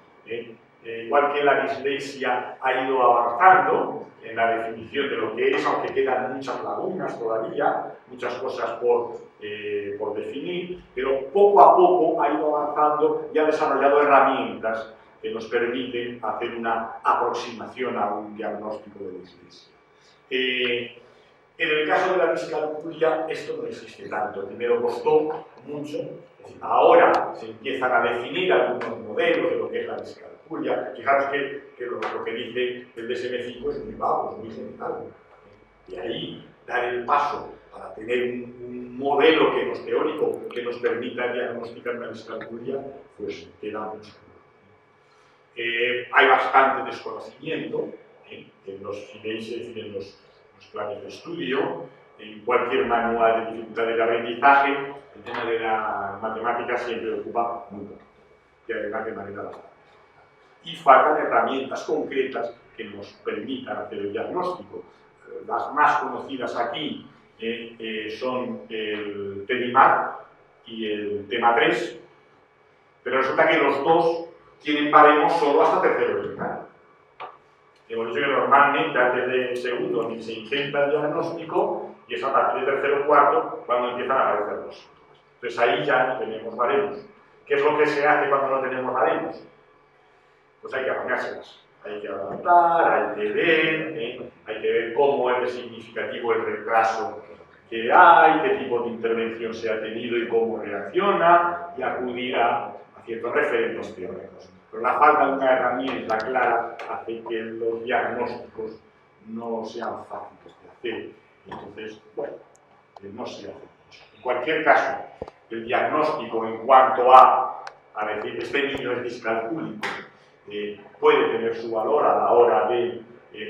Igual que la dislexia ha ido avanzando en la definición de lo que es, aunque quedan muchas lagunas todavía, muchas cosas por definir, pero poco a poco ha ido avanzando y ha desarrollado herramientas que nos permiten hacer una aproximación a un diagnóstico de dislexia. En el caso de la discalculia, esto no existe tanto. Primero costó mucho, ahora se empiezan a definir algunos modelos de lo que es la discalculia. Fijaros que lo que dice el DSM-5 es muy vago, es muy general. Y ahí dar el paso para tener un modelo teórico que nos permita diagnosticar una discalculia, pues queda mucho. Hay bastante desconocimiento en los FIDEIS, es decir, en los planes de estudio, en cualquier manual de dificultades de aprendizaje, el tema de la matemática siempre ocupa muy poco, y además de manera bastante. Y faltan herramientas concretas que nos permitan hacer el diagnóstico. Las más conocidas aquí son el TEDIMAC y el TEMA3, pero resulta que los dos tienen baremos solo hasta tercero de primaria. Hemos dicho que normalmente antes de segundo ni se intenta el diagnóstico y es a partir de tercero o cuarto cuando empiezan a aparecer los síntomas. Entonces ahí ya no tenemos baremos. ¿Qué es lo que se hace cuando no tenemos baremos? Pues hay que apañárselas. Hay que adaptar, hay que ver cómo es de significativo el retraso que hay, qué tipo de intervención se ha tenido y cómo reacciona, y acudir a ciertos referentes teóricos. Pero la falta de una herramienta clara hace que los diagnósticos no sean fáciles de hacer. Entonces, bueno, no se hace mucho. En cualquier caso, el diagnóstico en cuanto a decir, este niño es discalcúlico, puede tener su valor a la hora de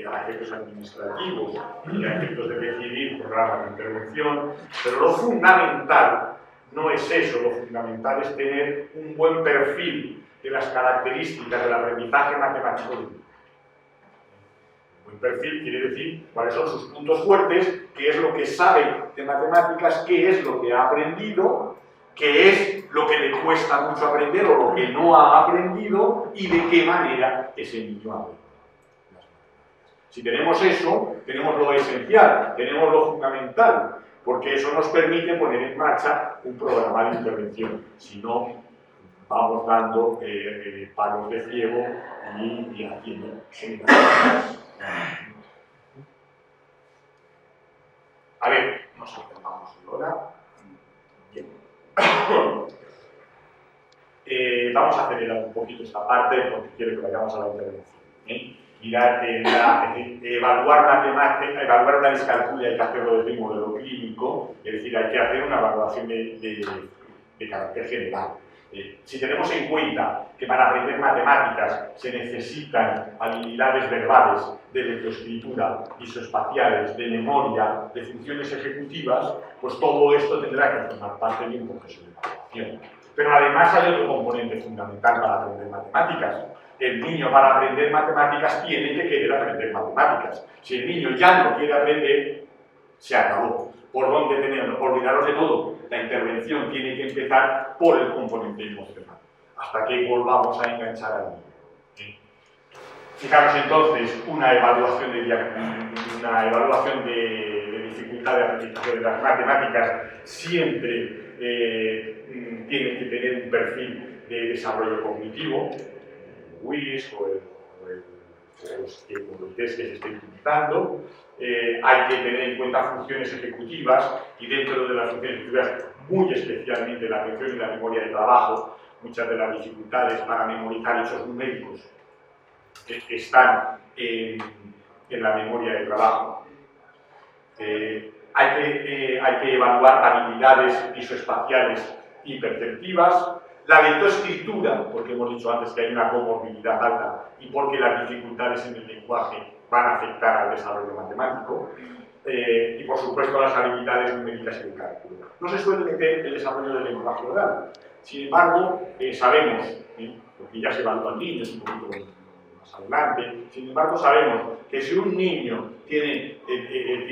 a efectos administrativos y a efectos de decidir programas de intervención, pero lo fundamental no es eso, lo fundamental es tener un buen perfil de las características del aprendizaje matemático del niño. Un buen perfil quiere decir cuáles son sus puntos fuertes, qué es lo que sabe de matemáticas, qué es lo que ha aprendido, qué es lo que le cuesta mucho aprender o lo que no ha aprendido y de qué manera ese niño aprende. Si tenemos eso, tenemos lo esencial, tenemos lo fundamental, porque eso nos permite poner en marcha un programa de intervención. Si no, vamos dando palos de ciego y haciendo generalidades. A ver, nos acercamos ahora. Bien. Vamos a acelerar un poquito esta parte porque quiero que vayamos a la intervención. Mirar, evaluar una discalculia hay que hacerlo desde un modelo clínico, es decir, hay que hacer una evaluación de carácter general. Si tenemos en cuenta que para aprender matemáticas se necesitan habilidades verbales, de lectoescritura, visoespaciales, de memoria, de funciones ejecutivas, pues todo esto tendrá que formar parte de un proceso de evaluación. Pero además hay otro componente fundamental para aprender matemáticas. El niño para aprender matemáticas tiene que querer aprender matemáticas. Si el niño ya no quiere aprender, se acabó. ¿Por dónde tenerlo? Olvidaros de todo. La intervención tiene que empezar por el componente emocional, hasta que volvamos a enganchar al niño. Fijaros entonces, una evaluación de dificultad de aprendizaje de las matemáticas siempre tiene que tener un perfil de desarrollo cognitivo, WISC o los test que se estén utilizando. Hay que tener en cuenta funciones ejecutivas y dentro de las funciones ejecutivas, muy especialmente la atención y la memoria de trabajo, muchas de las dificultades para memorizar hechos numéricos están en la memoria de trabajo. Hay que evaluar habilidades visoespaciales y perceptivas. La lectoescritura, porque hemos dicho antes que hay una comorbilidad alta y porque las dificultades en el lenguaje van a afectar al desarrollo matemático. Y por supuesto las habilidades numéricas y de cálculo. No se suele meter el desarrollo del lenguaje oral. Sin embargo, sabemos, porque ya se evalúa al niño, es un poquito más adelante, sin embargo sabemos que si un niño tiene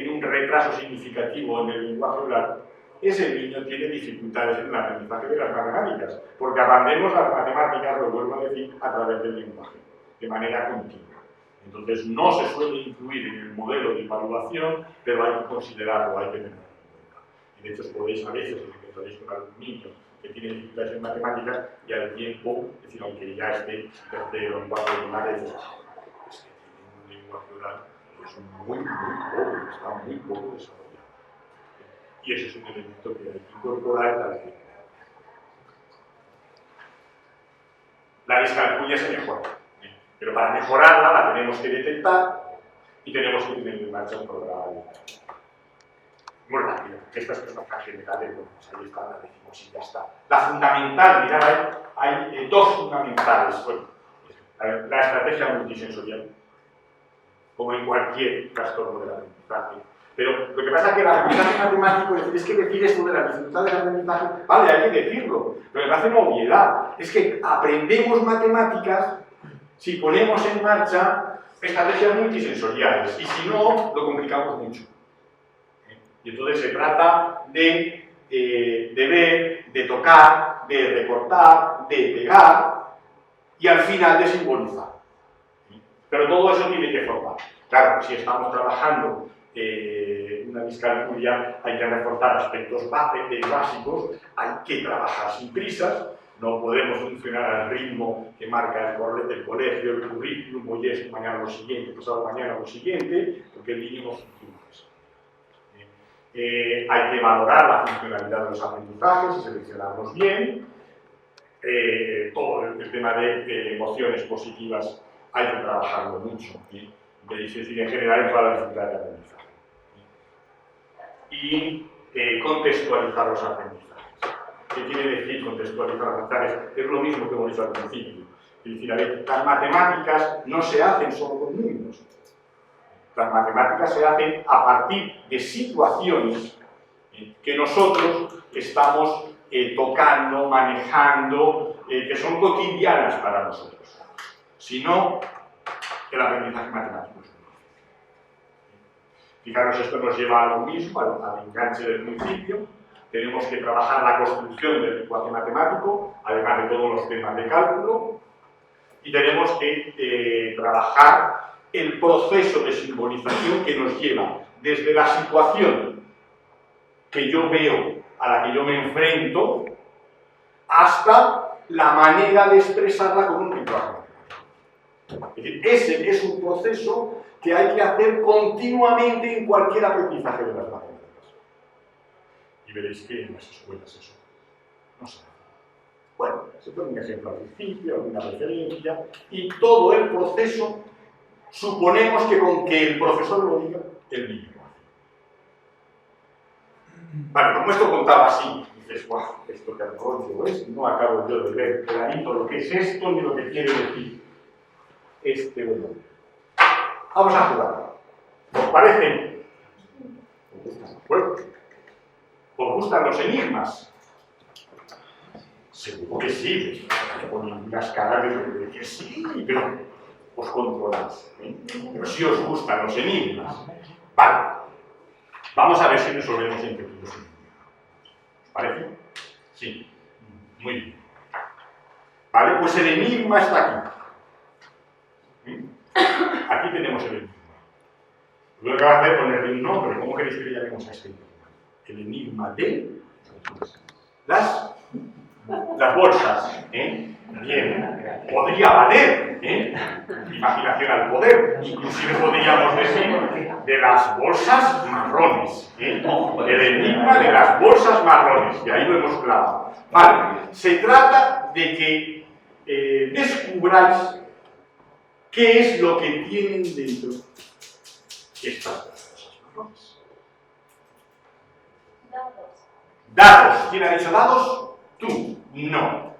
un retraso significativo en el lenguaje oral, ese niño tiene dificultades en el aprendizaje de las matemáticas, porque aprendemos las matemáticas, lo vuelvo a decir, a través del lenguaje, de manera continua. Entonces no se suele incluir en el modelo de evaluación, pero hay que considerarlo, hay que tenerlo en cuenta. Y de hecho, podéis a veces encontraréis con algún niño que tiene dificultades en matemáticas y al tiempo, es decir, aunque ya esté tercero en cuarto de primaria, es que tiene un lenguaje oral que es muy pobre, está muy poco desarrollado. Y ese es un elemento que hay que incorporar a la vida. La discalculia se mejora, pero para mejorarla la tenemos que detectar y tenemos que tener en marcha un programa de muy rápido. Estas cosas tan generales, bueno, pues ahí está, la decimos y ya está. La fundamental, mirad, hay dos fundamentales. Bueno, la estrategia multisensorial, como en cualquier trastorno del aprendizaje. Pero lo que pasa es que el aprendizaje matemático es que decir esto de las dificultades del aprendizaje, vale, hay que decirlo, pero me parece una obviedad. Es que aprendemos matemáticas si ponemos en marcha estrategias multisensoriales, y si no, lo complicamos mucho. Y entonces se trata de ver, de tocar, de recortar, de pegar, y al final de simbolizar. Pero todo eso tiene que formar. Claro, si estamos trabajando una discalculia, hay que reforzar aspectos básicos, hay que trabajar sin prisas, no podemos funcionar al ritmo que marca el colegio, el currículum, hoy es mañana lo siguiente, pasado mañana lo siguiente, porque el niño no funciona así. Hay que valorar la funcionalidad de los aprendizajes y seleccionarlos bien. Todo el tema de emociones positivas hay que trabajarlo mucho, es decir, en general en todas las dificultades de aprendizaje. Y contextualizar los aprendizajes. ¿Qué quiere decir contextualizar los aprendizajes? Es lo mismo que hemos dicho al principio. Es decir, a ver, las matemáticas no se hacen solo con números. Las matemáticas se hacen a partir de situaciones que nosotros estamos tocando, manejando, que son cotidianas para nosotros. Si no, el aprendizaje matemático es un. Fijaros, esto nos lleva a lo mismo, al enganche del principio. Tenemos que trabajar la construcción del lenguaje matemático, además de todos los temas de cálculo, y tenemos que trabajar el proceso de simbolización que nos lleva desde la situación que yo veo, a la que yo me enfrento, hasta la manera de expresarla con un lenguaje matemático. Es decir, ese es un proceso que hay que hacer continuamente en cualquier aprendizaje de las matemáticas. Y veréis que en las escuelas eso no se hace. Bueno, se pone un ejemplo al principio, alguna referencia, y todo el proceso suponemos que con que el profesor lo diga, el niño lo hace. Vale, como esto contaba así, dices, guau, esto que rollo es, no acabo yo de ver clarito lo que es esto ni lo que quiere decir este bueno. Vamos a jugar. ¿Os parece? Bueno, ¿os gustan los enigmas? Seguro que sí. Ponen unas caras de que sí, pero os controláis. Pero sí os gustan los enigmas. Vale. Vamos a ver si resolvemos entre todos los enigmas. ¿Os parece? Sí. Muy bien. Vale, pues el enigma está aquí. Aquí tenemos el enigma. Lo que va a hacer es ponerle un nombre. ¿Cómo queréis que le llamemos a este enigma? El enigma de las bolsas. Bien. Podría valer. Imaginación al poder. Inclusive podríamos decir de las bolsas marrones. El enigma de las bolsas marrones. Y ahí lo hemos clavado. Vale. Se trata de que descubráis qué es lo que tienen dentro estas bolsas marrones. Dados. ¿Quién ha dicho dados? Tú. No.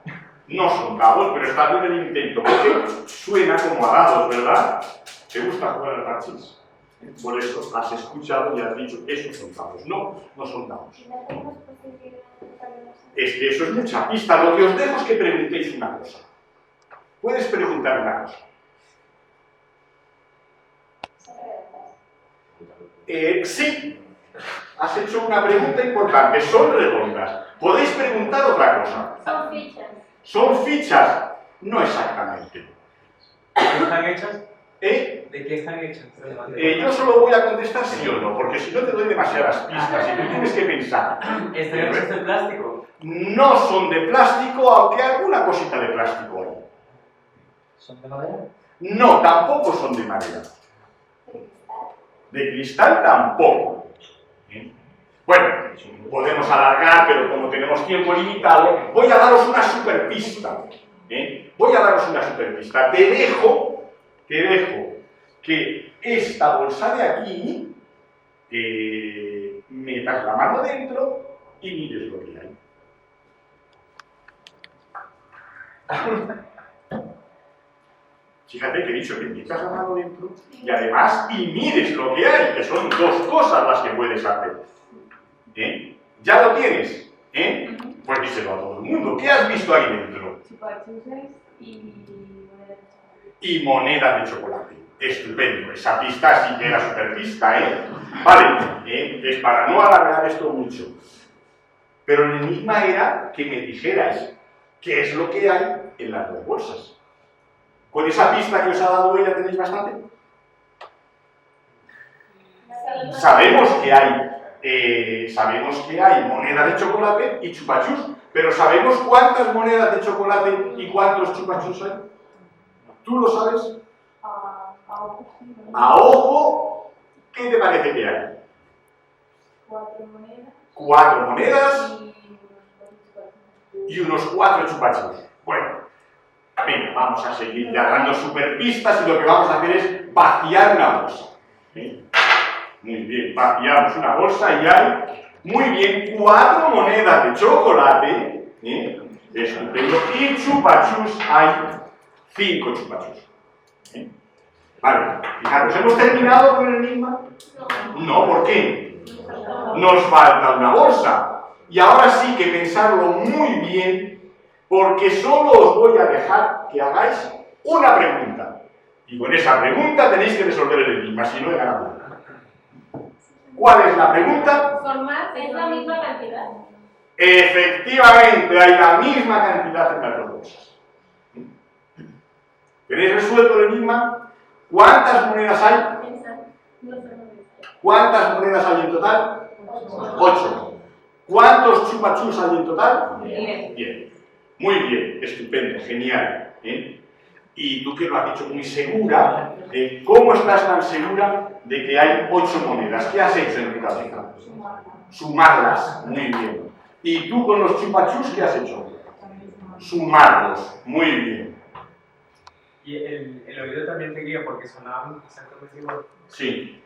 No son dados, pero está bien el intento, porque suena como a dados, ¿verdad? ¿Te gusta jugar al parchís? Por eso has escuchado y has dicho, esos son dados. No, no son dados. Es que eso es mucha pista. Lo que os dejo es que preguntéis una cosa. Puedes preguntar una cosa. Sí. Has hecho una pregunta importante. Son redondas. Podéis preguntar otra cosa. Son fichas. ¿Son fichas? No exactamente. ¿De qué están hechas? ¿De qué están hechas? Yo solo voy a contestar sí o no, porque si no te doy demasiadas pistas y tú tienes que pensar. ¿Están hechas de plástico? No son de plástico, aunque alguna cosita de plástico hay. ¿Son de madera? No, tampoco son de madera. De cristal tampoco. Bueno, podemos alargar, pero como tenemos tiempo limitado, voy a daros una super pista. Voy a daros una super pista. Te dejo que esta bolsa de aquí metas la mano dentro y mires lo que hay. Fíjate que he dicho que metas la mano dentro y además y mires lo que hay, que son dos cosas las que puedes hacer. ¿Ya lo tienes? Pues díselo a todo el mundo. ¿Qué has visto ahí dentro? Chupachuses y monedas de chocolate. Y monedas de chocolate. Estupendo. Esa pista sí que era super pista, Vale, es para no alargar esto mucho. Pero el enigma era que me dijeras qué es lo que hay en las dos bolsas. Con esa pista que os ha dado ella tenéis bastante. Sabemos que hay monedas de chocolate y chupachus, pero ¿sabemos cuántas monedas de chocolate y cuántos chupachus hay? ¿Tú lo sabes? A ojo, ¿qué te parece que hay? 4 monedas. 4 monedas y unos 4 chupachus. Bueno, venga, vamos a seguir ya dando superpistas y lo que vamos a hacer es vaciar una bolsa. Muy bien, vaciamos una bolsa y hay, muy bien, 4 monedas de chocolate, estupendo, y chupachus hay 5 chupachus. Vale, fijaros, ¿hemos terminado con el enigma? No, ¿por qué? Nos falta una bolsa. Y ahora sí que pensarlo muy bien, porque solo os voy a dejar que hagáis una pregunta. Y con esa pregunta tenéis que resolver el enigma, si no he ganado. ¿Cuál es la pregunta? ¿Son más? ¿Es la misma cantidad? Efectivamente, hay la misma cantidad en las dos bolsas. ¿Tenéis resuelto el enigma? ¿Cuántas monedas hay? ¿Cuántas monedas hay en total? 8. ¿Cuántos chupachus hay en total? 10. Bien. Muy bien, estupendo, genial. Y tú que lo has dicho muy segura, ¿cómo estás tan segura de que hay 8 monedas? ¿Qué has hecho en tu cabeza? Sumarlas, muy bien. ¿Y tú con los chupachus qué has hecho? Sumarlos, muy bien. Y el oído también te guía porque sonaban exactamente igual. Sí.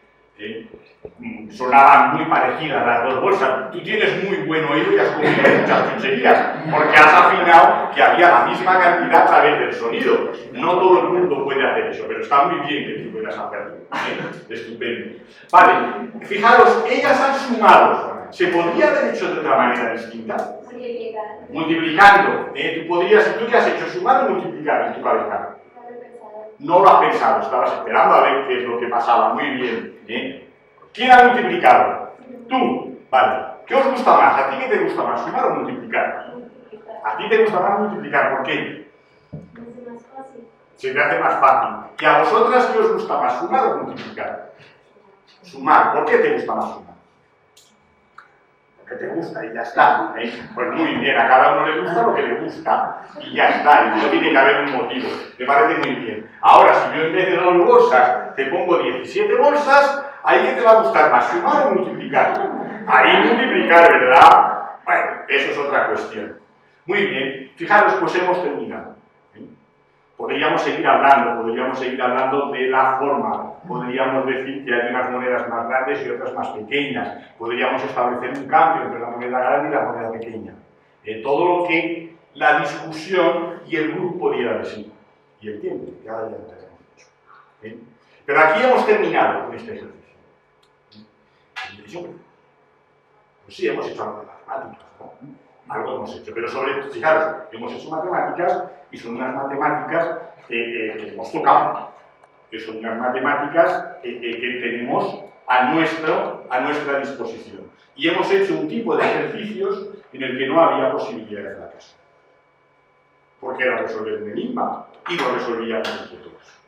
Sonaban muy parecidas las dos bolsas. Tú tienes muy buen oído y has comido muchas chucherías, porque has afinado que había la misma cantidad a través del sonido. No todo el mundo puede hacer eso, pero está muy bien que tú puedas hacerlo. Estupendo. Vale, fijaros, ellas han sumado. ¿Se podría haber hecho de otra manera distinta? Multiplicando. ¿Tú qué has hecho? ¿Sumar o multiplicar en tu cabeza? No lo has pensado, estabas esperando a ver qué es lo que pasaba. Muy bien. ¿Quién ha multiplicado? Tú. Vale. ¿Qué os gusta más? ¿A ti qué te gusta más? ¿Sumar o multiplicar? A ti te gusta más multiplicar. ¿Por qué? Se te hace más fácil. ¿Y a vosotras qué os gusta más? ¿Sumar o multiplicar? Sumar. ¿Por qué te gusta más sumar? Que te gusta y ya está. Pues muy bien, a cada uno le gusta lo que le gusta y ya está, y no tiene que haber un motivo. Me parece muy bien. Ahora, si yo en vez de 2 bolsas te pongo 17 bolsas, ¿ahí qué te va a gustar más? ¿Sumar o multiplicar? Ahí multiplicar, ¿verdad? Bueno, eso es otra cuestión. Muy bien, fijaros, pues hemos terminado. Podríamos seguir hablando de la forma, podríamos decir que hay unas monedas más grandes y otras más pequeñas, podríamos establecer un cambio entre la moneda grande y la moneda pequeña. Todo lo que la discusión y el grupo diera de sí. Y el tiempo, que ahora ya lo tenemos hecho. Pero aquí hemos terminado con este ejercicio. Pues sí, hemos hecho algo de matemáticas, ¿no? Algo hemos hecho, pero sobre todo, fijaros, hemos hecho matemáticas y son unas matemáticas que hemos tocado, que son unas matemáticas que tenemos a nuestra disposición. Y hemos hecho un tipo de ejercicios en el que no había posibilidad de fracaso. Porque era resolver un enigma y lo resolvíamos entre todos.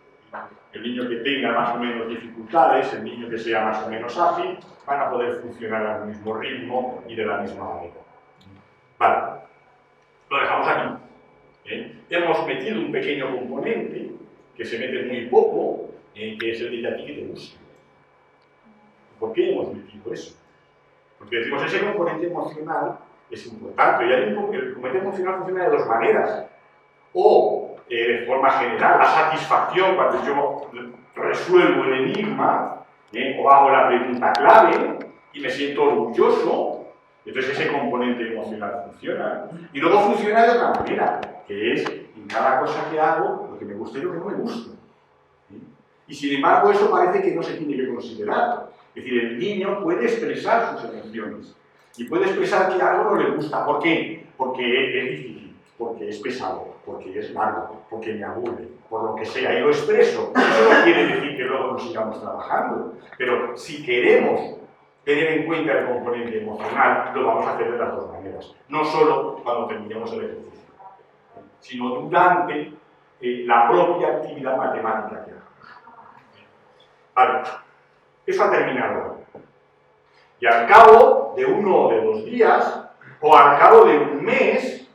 El niño que tenga más o menos dificultades, el niño que sea más o menos ágil, van a poder funcionar al mismo ritmo y de la misma manera. Vale, lo dejamos aquí. Hemos metido un pequeño componente que se mete muy poco, que es el de a ti que te gusta. ¿Por qué hemos metido eso? Porque decimos ese componente emocional es importante. Y el componente emocional funciona de 2 maneras. O de forma general, la satisfacción cuando yo resuelvo el enigma, o hago la pregunta clave y me siento orgulloso. Entonces ese componente emocional funciona. Y luego funciona de otra manera, que es en cada cosa que hago lo que me gusta y lo que no me gusta. Y sin embargo eso parece que no se tiene que considerar. Es decir, el niño puede expresar sus emociones y puede expresar que algo no le gusta. ¿Por qué? Porque es difícil, porque es pesado, porque es largo, porque me aburre, por lo que sea, y lo expreso. Eso no quiere decir que luego no sigamos trabajando, pero si queremos tener en cuenta el componente emocional, lo vamos a hacer de las 2 maneras. No solo cuando terminemos el ejercicio, sino durante la propia actividad matemática que hagamos. Vale, eso ha terminado. Y al cabo de 1 o de 2 días, o al cabo de un mes,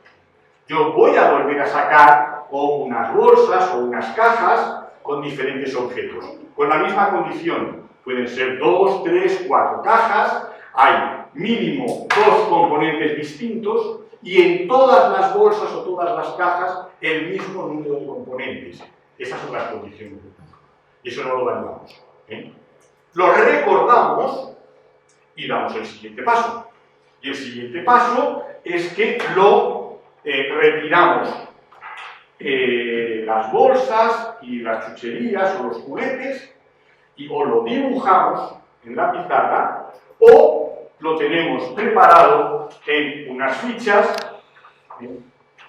yo voy a volver a sacar o unas bolsas o unas cajas con diferentes objetos, con la misma condición. Pueden ser 2, 3, 4 cajas, hay mínimo 2 componentes distintos y en todas las bolsas o todas las cajas el mismo número de componentes. Esas son las condiciones. Y eso no lo validamos. Lo recordamos y damos el siguiente paso. Y el siguiente paso es que lo retiramos las bolsas y las chucherías o los juguetes, y o lo dibujamos en la pizarra o lo tenemos preparado en unas fichas.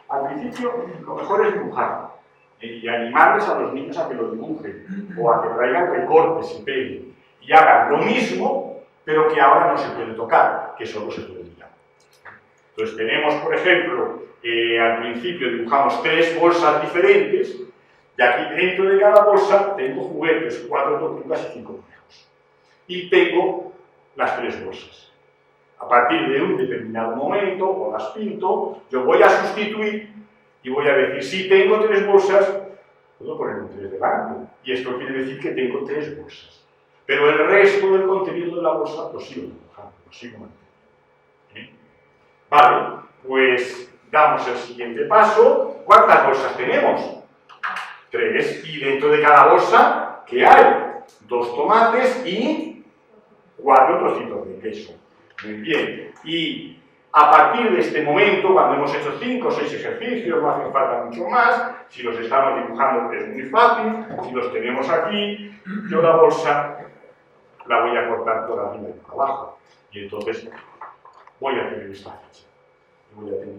Al principio lo mejor es dibujarlo y animarles a los niños a que lo dibujen o a que traigan recortes y peguen y hagan lo mismo, pero que ahora no se puede tocar, que solo se puede mirar. Entonces tenemos, por ejemplo, al principio dibujamos 3 bolsas diferentes y aquí dentro de cada bolsa tengo juguetes, 4 tortugas y 5 conejos. Y tengo las 3 bolsas. A partir de un determinado momento, o las pinto, yo voy a sustituir y voy a decir, si tengo 3 bolsas, puedo poner un 3 delante. Y esto quiere decir que tengo 3 bolsas. Pero el resto del contenido de la bolsa lo sigo dibujando, lo sigo manteniendo. Vale, pues damos el siguiente paso. ¿Cuántas bolsas tenemos? 3. Y dentro de cada bolsa, ¿qué hay? 2 tomates y 4 trocitos de queso. Muy bien. Y a partir de este momento, cuando hemos hecho 5 o 6 ejercicios, no hace falta mucho más. Si los estamos dibujando es muy fácil. Si los tenemos aquí, yo la bolsa la voy a cortar por arriba y por abajo. Y entonces voy a tener esta ficha.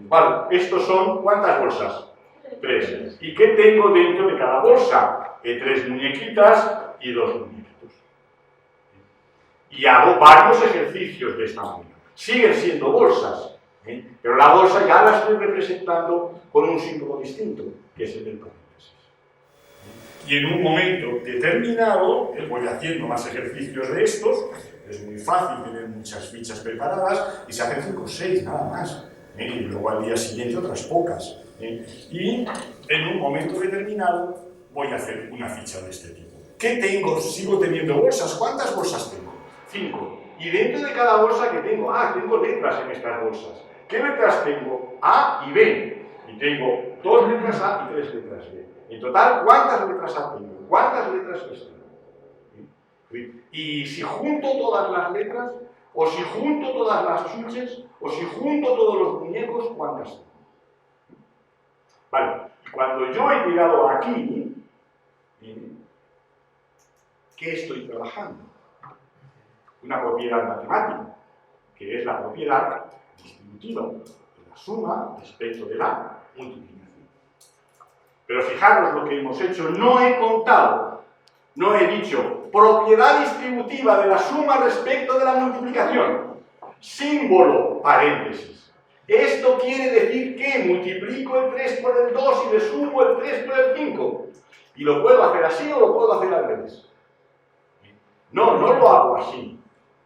Vale, estos son, ¿cuántas bolsas? 3. ¿Y qué tengo dentro de cada bolsa? 3 muñequitas y 2 muñequitos. Y hago varios ejercicios de esta manera. Siguen siendo bolsas, pero la bolsa ya la estoy representando con un símbolo distinto, que es el del paréntesis. Y en un momento determinado, voy haciendo más ejercicios de estos, es muy fácil tener muchas fichas preparadas, y se hacen 5 o 6, nada más. Y luego al día siguiente otras pocas. Y en un momento determinado voy a hacer una ficha de este tipo. ¿Qué tengo? Sigo teniendo bolsas. ¿Cuántas bolsas tengo? 5. Y dentro de cada bolsa que tengo, tengo letras en estas bolsas. ¿Qué letras tengo? A y B. Y tengo 2 letras A y 3 letras B. En total, ¿cuántas letras A tengo? ¿Cuántas letras B tengo? Y si junto todas las letras, o si junto todas las chuches, o si junto todos los muñecos, ¿cuántas tengo? Vale, cuando yo he llegado aquí, ¿qué estoy trabajando? Una propiedad matemática, que es la propiedad distributiva de la suma respecto de la multiplicación. Pero fijaros lo que hemos hecho, no he contado, no he dicho propiedad distributiva de la suma respecto de la multiplicación, símbolo, paréntesis. Esto quiere decir que multiplico el 3 por el 2 y le sumo el 3 por el 5. ¿Y lo puedo hacer así o lo puedo hacer al revés? No, no lo hago así.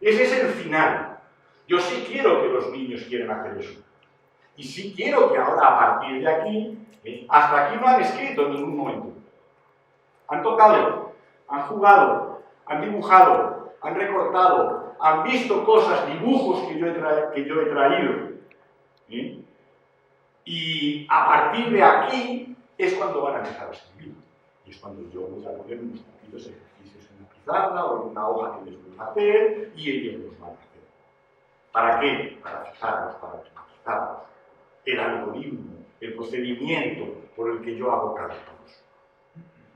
Ese es el final. Yo sí quiero que los niños quieran hacer eso. Y sí quiero que ahora, a partir de aquí, hasta aquí no han escrito en ningún momento. Han tocado, han jugado, han dibujado, han recortado, han visto cosas, dibujos que yo he traído. Y a partir de aquí es cuando van a empezar a escribir. Y es cuando yo voy a poner unos poquitos ejercicios en la pizarra o en una hoja que les voy a hacer y ellos los van a hacer. ¿Para qué? Para fijarnos, para automatizarnos. El algoritmo, el procedimiento por el que yo hago cálculos.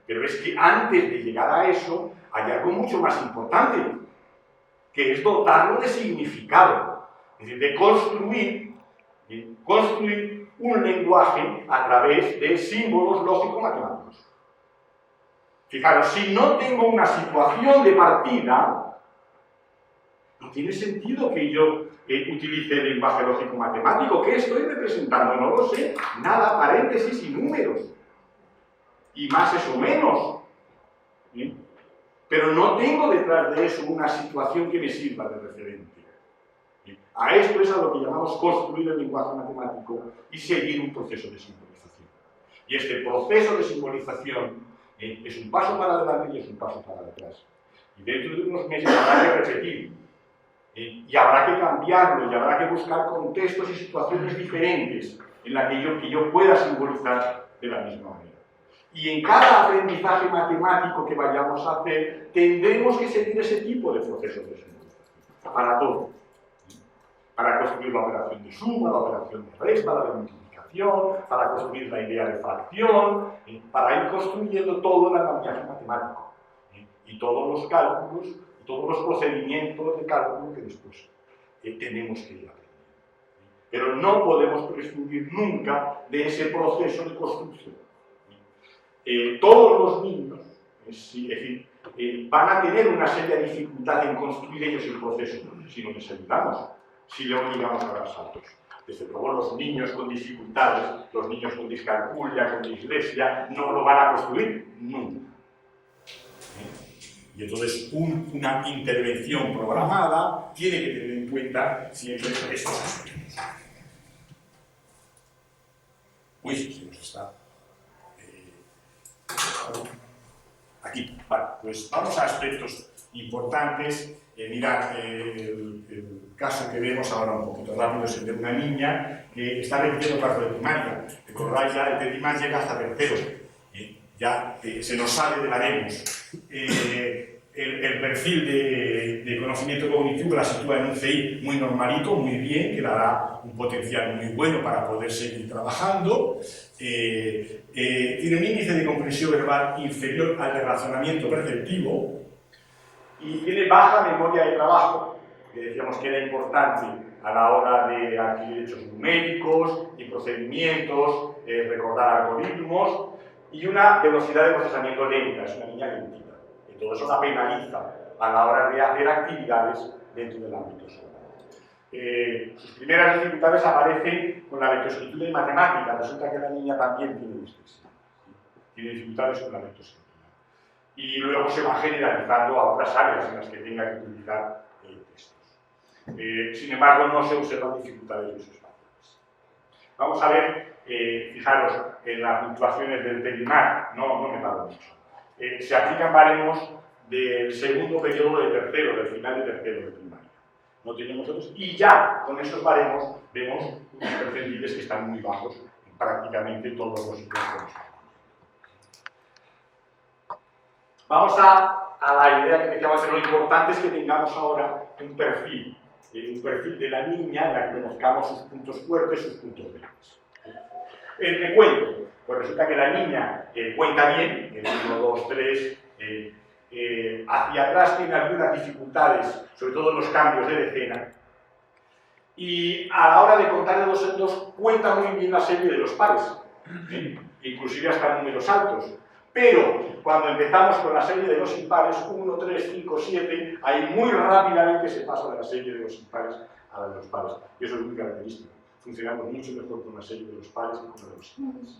Pero es que antes de llegar a eso hay algo mucho más importante, que es dotarlo de significado. Es decir, de construir un lenguaje a través de símbolos lógico-matemáticos. Fijaros, si no tengo una situación de partida, no tiene sentido que yo utilice el lenguaje lógico-matemático. ¿Qué estoy representando? No lo sé. Nada, paréntesis y números. Y más es o menos. Pero no tengo detrás de eso una situación que me sirva de referente. A esto es a lo que llamamos construir el lenguaje matemático y seguir un proceso de simbolización. Y este proceso de simbolización es un paso para adelante y es un paso para atrás. Y dentro de unos meses habrá que repetir. Y habrá que cambiarlo y habrá que buscar contextos y situaciones diferentes en las que yo pueda simbolizar de la misma manera. Y en cada aprendizaje matemático que vayamos a hacer, tendremos que seguir ese tipo de procesos de simbolización. Para todo. Para construir la operación de suma, la operación de resta, la de multiplicación. multiplicación, para construir la idea de fracción, para ir construyendo todo el andamiaje matemático y todos los cálculos, y todos los procedimientos de cálculo que después tenemos que ir aprendiendo. Pero no podemos prescindir nunca de ese proceso de construcción. Todos los niños, es decir, van a tener una seria dificultad en construir ellos el proceso si no les ayudamos, si le obligamos a dar saltos. Desde luego los niños con dificultades, los niños con discalculia, con dislexia, no lo van a construir nunca. Y entonces una intervención programada tiene que tener en cuenta siempre estos aspectos. Uy, se nos está... Aquí, vale, pues vamos a aspectos importantes. Mirad, el caso que vemos ahora un poquito rápido es el de una niña que está repitiendo cuarto de primaria. Recordáis, ya el de primaria llega hasta tercero. Ya se nos sale de la demos. El perfil de conocimiento cognitivo la sitúa en un CI muy normalito, muy bien, que le da un potencial muy bueno para poder seguir trabajando. Tiene un índice de comprensión verbal inferior al de razonamiento perceptivo y tiene baja memoria de trabajo, que decíamos que era importante a la hora de adquirir hechos numéricos y procedimientos, recordar algoritmos, y una velocidad de procesamiento lenta, es una niña lentita. Y todo eso la penaliza a la hora de hacer actividades dentro del ámbito escolar. Sus primeras dificultades aparecen con la lectoescritura y matemática. Resulta que la niña también tiene dislexia. Tiene dificultades con la lectoescritura. Y luego se va generalizando a otras áreas en las que tenga que utilizar textos. Sin embargo, no se observan dificultades visoespaciales. Vamos a ver, fijaros, en las puntuaciones del Telimar, no me paro mucho. Se aplican baremos del segundo periodo de tercero, del final de tercero de primaria. No tenemos otros, y ya con esos baremos vemos unos percentiles que están muy bajos en prácticamente todos los encuentros. Vamos a la idea que decíamos de lo importante es que tengamos ahora un perfil de la niña en la que conozcamos sus puntos fuertes, sus puntos débiles. Me cuento, pues resulta que la niña cuenta bien, el 1, 2, 3, hacia atrás tiene algunas dificultades, sobre todo en los cambios de decena, y a la hora de contar de 2 en 2 cuenta muy bien la serie de los pares, inclusive hasta números altos. Pero cuando empezamos con la serie de los impares, 1, 3, 5, 7, ahí muy rápidamente se pasa de la serie de los impares a la de los pares. Y eso es muy característico. Funcionamos mucho mejor con la serie de los pares que con la de los impares.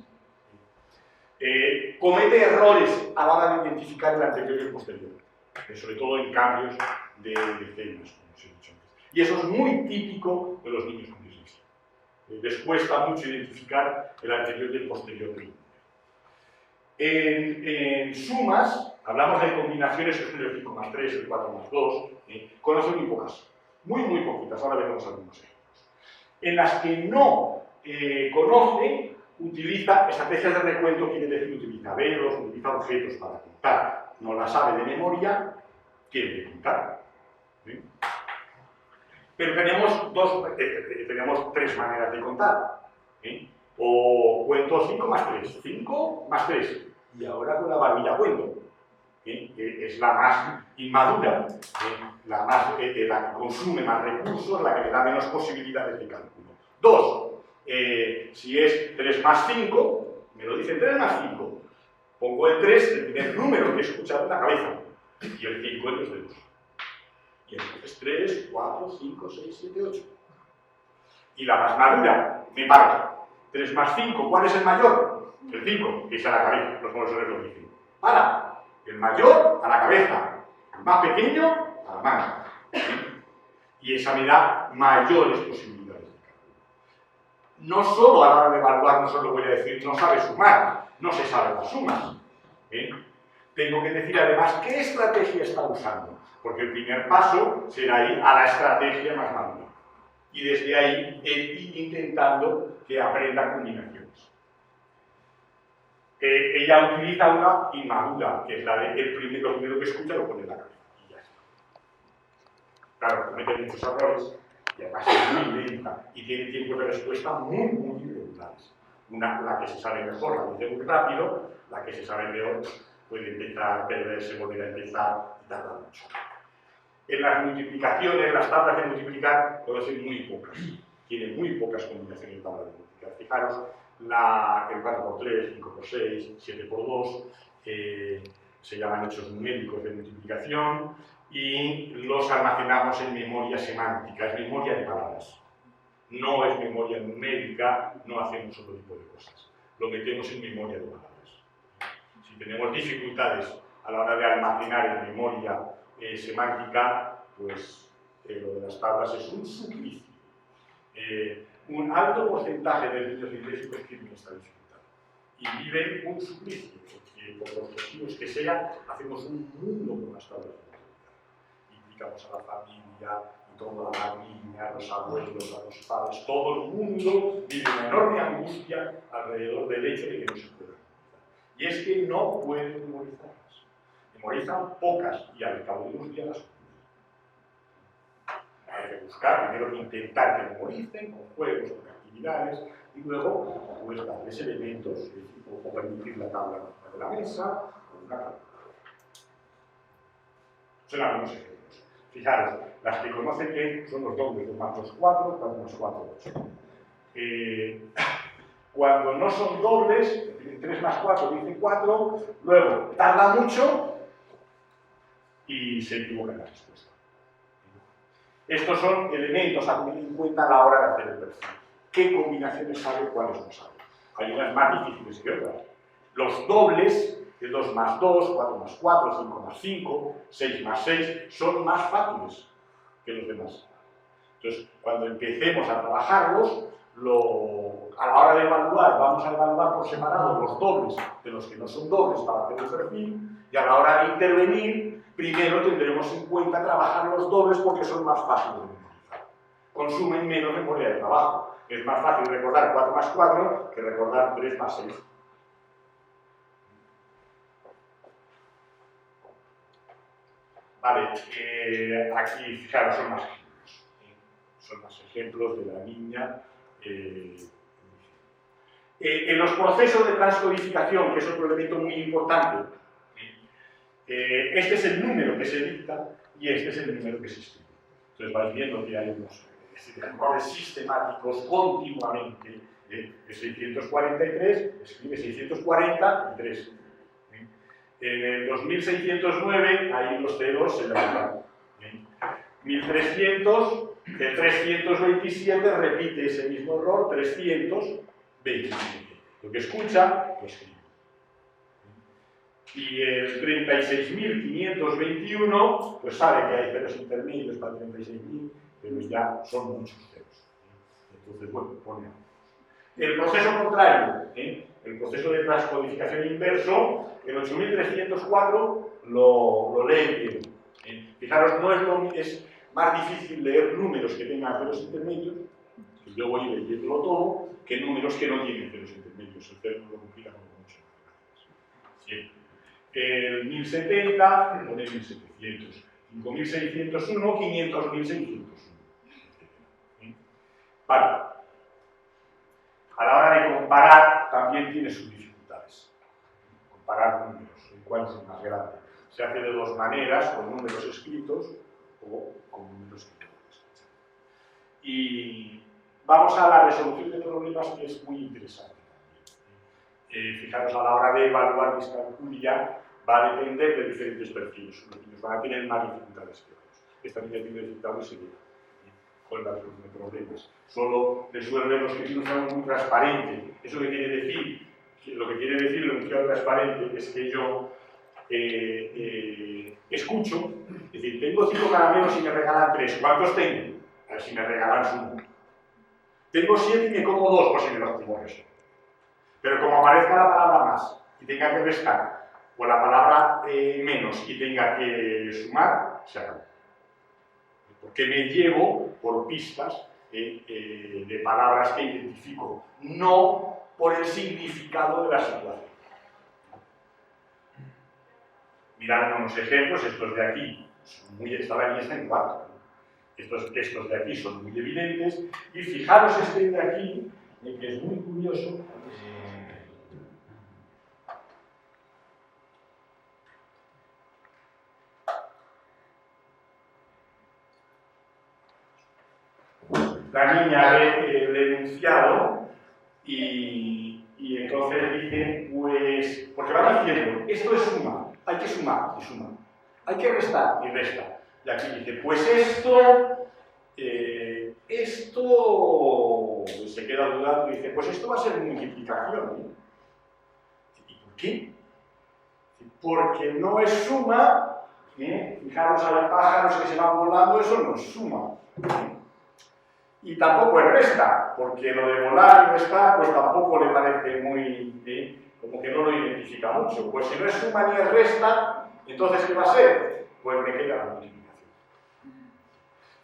Comete errores a la hora de identificar el anterior y el posterior, sobre todo en cambios de decenas, como os he dicho antes. Y eso es muy típico de los niños con dislexia. Les cuesta mucho identificar el anterior y el posterior. En sumas, hablamos de combinaciones, que son el 5 más 3, el 4 más 2, conocen muy pocas, muy poquitas, ahora veremos algunos ejemplos. En las que no conoce, utiliza estrategias de recuento, quiere decir utiliza velos, utiliza objetos para contar. No la sabe de memoria, quiere contar. ¿Sí? Pero tenemos 3 maneras de contar. O cuento 5 más 3, 5 más 3. Y ahora con la barbilla cuento, que es la más inmadura, la que consume más recursos, la que le da menos posibilidades de cálculo. 2. Si es 3 más 5, me lo dice 3 más 5. Pongo el 3, el primer número que he escuchado en la cabeza, y el 5 en los dedos. Y entonces 3, 4, 5, 6, 7, 8. Y la más madura, me paro. 3 más 5, ¿cuál es el mayor? El 5, que es a la cabeza, los profesores lo dicen. Para, el mayor a la cabeza, el más pequeño a la mano. Y esa me da mayores posibilidades de cálculo. No solo a la hora de evaluar, no solo voy a decir, no sabe sumar, no se sabe las sumas. Tengo que decir además qué estrategia está usando, porque el primer paso será ir a la estrategia más madura. Y desde ahí ir intentando que aprenda combinaciones. Ella utiliza una inmadura, que es la de lo primero que escucha lo pone en la cabeza. Y ya está. Claro, comete muchos errores, y además es muy lenta, y tiene tiempos de respuesta muy irregulares. La que se sabe mejor la dice muy rápido, la que se sabe peor puede empezar a perderse, volver a empezar y tarda mucho. En las multiplicaciones, las tablas de multiplicar conocen muy pocas, tienen muy pocas combinaciones de tablas de multiplicar. Fijaros, el 4×3, 5×6, 7×2, se llaman hechos numéricos de multiplicación y los almacenamos en memoria semántica, es memoria de palabras. No es memoria numérica, no hacemos otro tipo de cosas. Lo metemos en memoria de palabras. Si tenemos dificultades a la hora de almacenar en memoria semántica, pues lo de las tablas es un suplicio. Un alto porcentaje de niños disléxicos tienen esta dificultad y viven un suplicio, porque por los motivos que sean, hacemos un mundo con las tablas de multiplicar. Implicamos a la familia, toda la niña, a los abuelos, a los padres, todo el mundo vive una enorme angustia alrededor del hecho de que no se pueda memorizar. Y es que no pueden memorizarlas. Memorizan pocas y al cabo de unos días las olvidan. Hay que buscar, primero intentar que memoricen, con juegos, con actividades, y luego pues, darles elementos, o permitir la tabla de la mesa, o una tabla. Son algunos ejemplos. Fijaros, las que conocen bien son los dobles, 2 más 2, 4, 4 más 4, 8. Cuando no son dobles, 3 más 4 dice 4, luego tarda mucho y se equivoca en la respuesta. Estos son elementos a tener en cuenta a la hora de hacer el perfil. ¿Qué combinaciones sabe, cuáles no sabe? Hay unas más difíciles que otras. Los dobles, de 2 más 2, 4 más 4, 5 más 5, 6 más 6, son más fáciles que los demás. Entonces, cuando empecemos a trabajarlos, a la hora de evaluar, vamos a evaluar por separado los dobles de los que no son dobles para hacer el perfil, y a la hora de intervenir, primero tendremos en cuenta trabajar los dobles porque son más fáciles de memorizar. Consumen menos memoria de trabajo. Es más fácil recordar 4 más 4 que recordar 3 más 6. Vale, aquí, fijaros, son más ejemplos. Son más ejemplos de la niña. En los procesos de transcodificación, que es otro elemento muy importante, este es el número que se dicta y este es el número que se escribe. Entonces vais viendo que hay unos errores sistemáticos continuamente. De 643, escribe 643. En el 2609, ahí los ceros se levantan. 1300, el 327 repite ese mismo error, 327. Lo que escucha, lo escribe. Y el 36.521, pues sabe que hay ceros intermedios para 36.000, pero ya son muchos ceros. Entonces, bueno, pone. El proceso contrario, el proceso de transcodificación inverso, el 8304 lo lee bien. Fijaros, es más difícil leer números que tengan ceros intermedios, que yo voy leyéndolo todo, que números que no tienen ceros intermedios. El cero no lo complica mucho. Siempre. El 1070, pone 1700. 5601, 500.601. Vale. A la hora de comparar, también tiene sus dificultades. Comparar números, cuál es el más grande. Se hace de dos maneras, con números escritos o con números que no escritos. Y vamos a la resolución de problemas, que es muy interesante también. Fijaros, a la hora de evaluar discalculia, va a depender de diferentes perfiles. Unos niños van a tener más dificultades que otros. Esta niña tiene dificultades severa con la resolución de problemas. Solo resuelve los que tienen un muy transparente. ¿Eso qué quiere decir? Lo que quiere decir el enunciado transparente es que yo escucho, es decir, tengo 5 caramelos y me regalan 3. ¿Cuántos tengo? A ver si me regalan 1. Tengo 7 y me como 2, pues si me los como eso. Pero como aparezca la palabra más y tenga que restar, o la palabra menos y tenga que sumar, se acabó. Porque me llevo por pistas de palabras que identifico, no por el significado de la situación. Mirad unos ejemplos, estos de aquí, esta niña está en 4. Estos de aquí son muy evidentes, y fijaros este de aquí, que es muy curioso. La niña ve el enunciado y entonces dice, pues, porque va diciendo, esto es suma, hay que sumar y suma, hay que restar y resta. Y aquí dice, pues esto se queda dudando y dice, pues esto va a ser multiplicación, ¿eh? ¿Y por qué? Porque no es suma, ¿eh? Fijaros, hay pájaros que se van volando, eso no es suma, ¿eh? Y tampoco es resta, porque lo de volar y restar, pues tampoco le parece muy, como que no lo identifica mucho. Pues si no es suma ni es resta, entonces ¿qué va a ser? Pues me queda la multiplicación.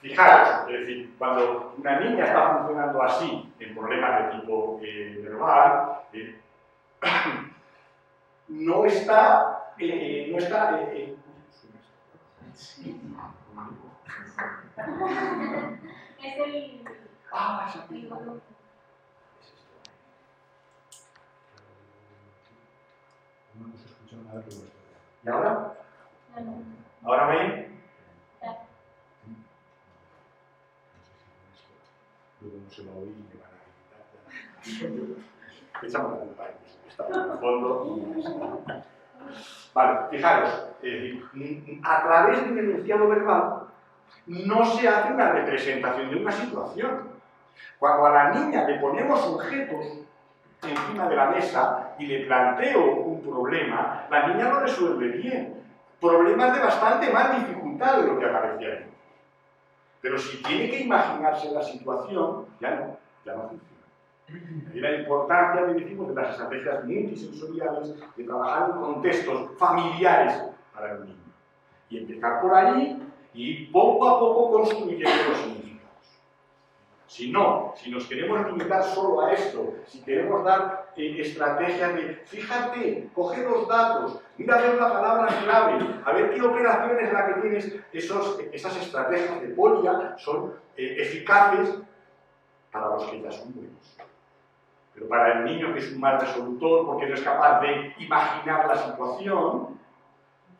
Fijaros, es decir, cuando una niña está funcionando así, en problemas de tipo verbal, no está, sí. Es el... Ah, esa no se escucha nada de vuestro. ¿Y ahora? ¿Ahora me? Luego no se va a oír y me van a gritar. Echamos la culpa está en el fondo. Vale, fijaros, a través de un enunciado verbal no se hace una representación de una situación. Cuando a la niña le ponemos objetos encima de la mesa y le planteo un problema, la niña lo resuelve bien. Problemas de bastante más dificultad de lo que aparece ahí. Pero si tiene que imaginarse la situación, ya no funciona. Y la importancia, que decimos, de las estrategias multisensoriales, de trabajar en contextos familiares para el niño. Y empezar por ahí y poco a poco construyendo los significados. Si no, si nos queremos limitar solo a esto, si queremos dar estrategias de, fíjate, coge los datos, mira a ver la palabra clave, a ver qué operaciones la que tienes, esas estrategias de polia son eficaces para los que ya son buenos. Pero para el niño que es un mal resolutor porque no es capaz de imaginar la situación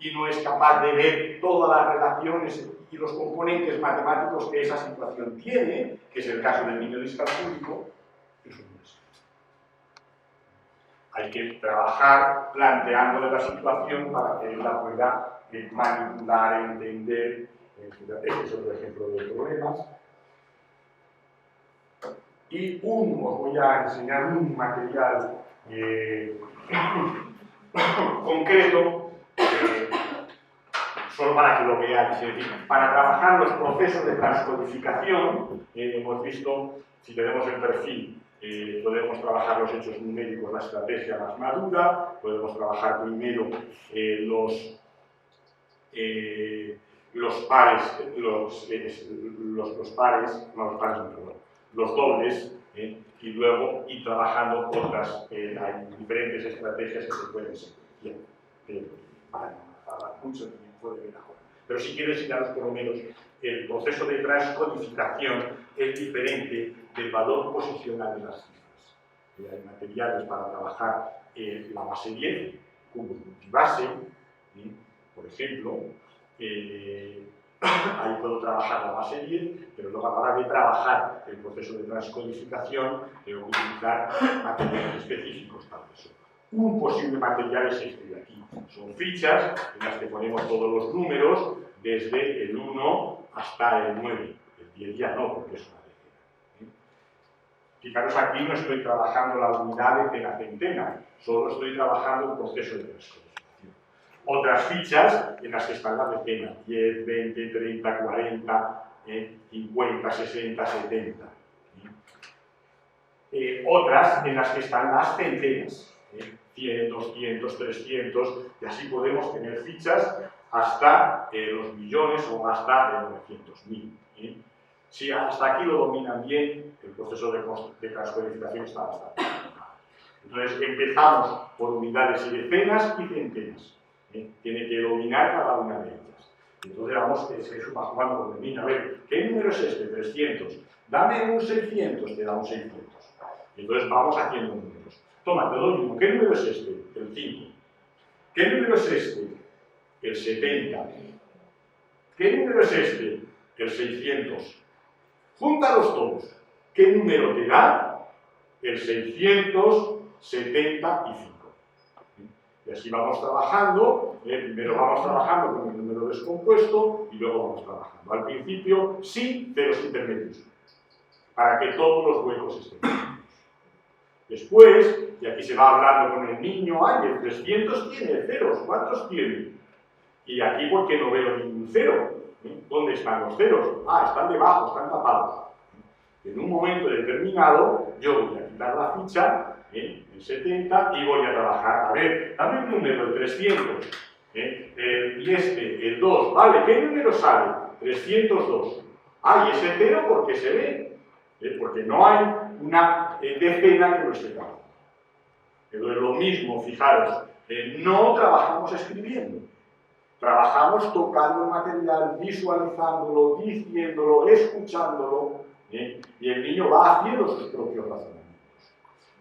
y no es capaz de ver todas las relaciones y los componentes matemáticos que esa situación tiene, que es el caso del niño discalcúlico, eso no es. Hay que trabajar planteándole la situación para que él la pueda manipular, entender. Este es otro ejemplo de problemas. Y os voy a enseñar un material concreto, solo para que lo veáis. Es decir, para trabajar los procesos de transcodificación, hemos visto, si tenemos el perfil, podemos trabajar los hechos numéricos, la estrategia más madura, podemos trabajar primero los dobles, y luego ir trabajando otras, hay diferentes estrategias que se pueden seguir. Bien, para mucho tiempo de ver ahora. Pero si quiero enseñaros por lo menos el proceso de transcodificación es diferente del valor posicional de las cifras. Hay materiales para trabajar la base 10, cubos multibase, por ejemplo. Ahí puedo trabajar la base 10, pero luego a la hora de trabajar el proceso de transcodificación tengo que utilizar materiales específicos para eso. Un posible material es este de aquí. Son fichas en las que ponemos todos los números desde el 1 hasta el 9. El 10 ya no, porque es una decena. Fijaros, aquí no estoy trabajando la unidad de decena-centena, solo estoy trabajando el proceso de transcodificación. Otras fichas en las que están las decenas, 10, 20, 30, 40, 50, 60, 70. Otras en las que están las centenas, 100, 200, 300, y así podemos tener fichas hasta los millones o hasta 900.000. Si hasta aquí lo dominan bien, el proceso de transcodificación está bastante bien. Entonces empezamos por unidades y decenas y centenas. Tiene que dominar cada una de ellas. Entonces vamos, se va jugando con el niño. A ver, ¿qué número es este? 300. Dame un 600, te da un 600. Entonces vamos haciendo números. Toma, te doy uno. ¿Qué número es este? El 5. ¿Qué número es este? El 70. ¿Qué número es este? El 600. Júntalos todos. ¿Qué número te da? El 675. Y así vamos trabajando. Primero vamos trabajando con el número descompuesto y luego vamos trabajando. Al principio, sin ceros intermedios, para que todos los huecos estén llenos. Después, y aquí se va hablando con el niño, ¡ay, el 300 tiene ceros! ¿Cuántos tiene? Y aquí, ¿por qué no veo ningún cero? ¿Dónde están los ceros? Ah, están debajo, están tapados. En un momento determinado, yo voy a quitar la ficha, el 70, y voy a trabajar. A ver, dame un número, el 300. Y este, el 2. Vale, ¿qué número sale? 302. Ah, y ese cero, ¿por qué se ve? Porque no hay una decena que lo esté tapando. Pero es lo mismo, fijaros, no trabajamos escribiendo. Trabajamos tocando el material, visualizándolo, diciéndolo, escuchándolo, y el niño va haciendo sus propios razonamientos.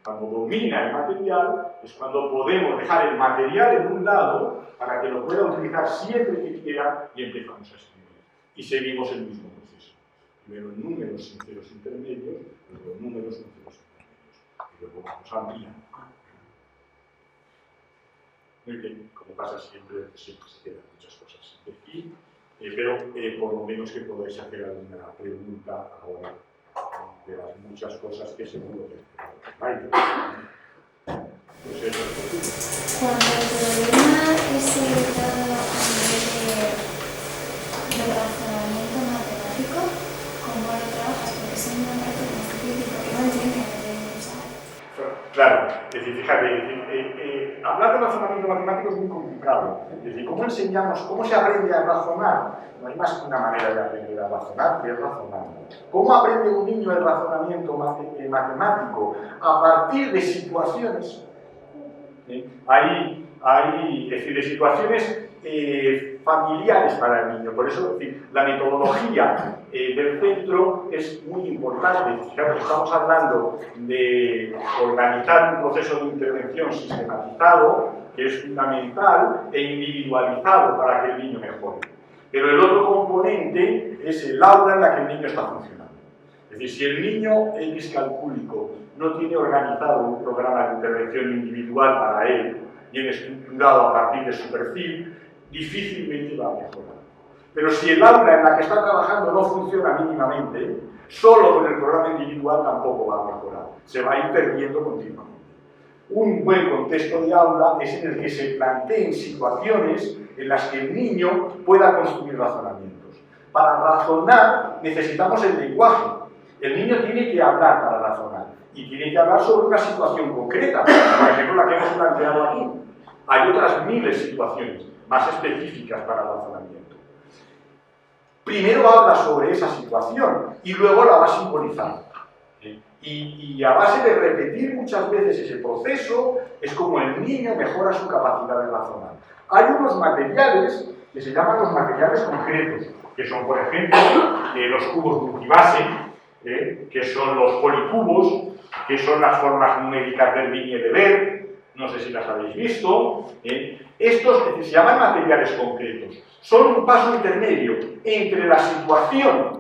Cuando domina el material es cuando podemos dejar el material en un lado para que lo pueda utilizar siempre que quiera y empezamos a escribir. Y seguimos el mismo proceso. Primero números sin ceros intermedios, luego números sin ceros intermedios. Y luego vamos ampliando. Muy bien, como pasa siempre, siempre se quedan muchas cosas sin decir, pero por lo menos que podáis hacer alguna pregunta ahora de las muchas cosas que seguro que hay. Pues eso es todo. Cuando el problema es dado a nivel de razonamiento matemático, ¿cómo lo trabajas? Porque eso me parece más difícil, porque no entiendo lo que usar. Claro, es decir, fíjate, hablar de razonamiento matemático es muy complicado. Es decir, ¿cómo enseñamos, cómo se aprende a razonar? No hay más que una manera de aprender a razonar, que es razonar. ¿Cómo aprende un niño el razonamiento matemático? A partir de situaciones. Hay, es decir, de situaciones familiares para el niño. Por eso, es decir, la metodología del centro es muy importante. Fijaros, estamos hablando de organizar un proceso de intervención sistematizado, que es fundamental, e individualizado para que el niño mejore. Pero el otro componente es el aula en la que el niño está funcionando. Es decir, si el niño discalcúlico no tiene organizado un programa de intervención individual para él, bien estructurado a partir de su perfil, difícilmente va a mejorar. Pero si el aula en la que está trabajando no funciona mínimamente, solo con el programa individual tampoco va a mejorar. Se va a ir perdiendo continuamente. Un buen contexto de aula es en el que se planteen situaciones en las que el niño pueda construir razonamientos. Para razonar necesitamos el lenguaje. El niño tiene que hablar para razonar y tiene que hablar sobre una situación concreta, por ejemplo la que hemos planteado aquí. Hay otras miles de situaciones más específicas para el razonamiento. Primero habla sobre esa situación y luego la va simbolizando. Y a base de repetir muchas veces ese proceso, es como el niño mejora su capacidad de razonar. Hay unos materiales que se llaman los materiales concretos, que son, por ejemplo, los cubos multibase, que son los policubos, que son las formas numéricas del Vigne de Ver, no sé si las habéis visto. Estos se llaman materiales concretos. Son un paso intermedio entre la situación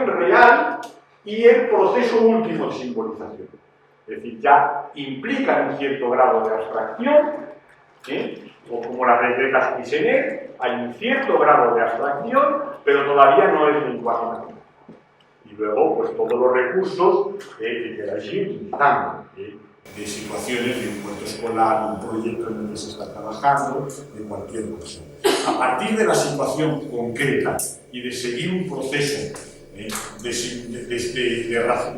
real y el proceso último de simbolización. Es decir, ya implican un cierto grado de abstracción, o como las regletas Pisenet, hay un cierto grado de abstracción, pero todavía no es lenguaje natural. Y luego, pues todos los recursos que queráis ir utilizando, de situaciones de un cuento escolar, de un proyecto en el que se está trabajando, de cualquier cosa. A partir de la situación concreta y de seguir un proceso de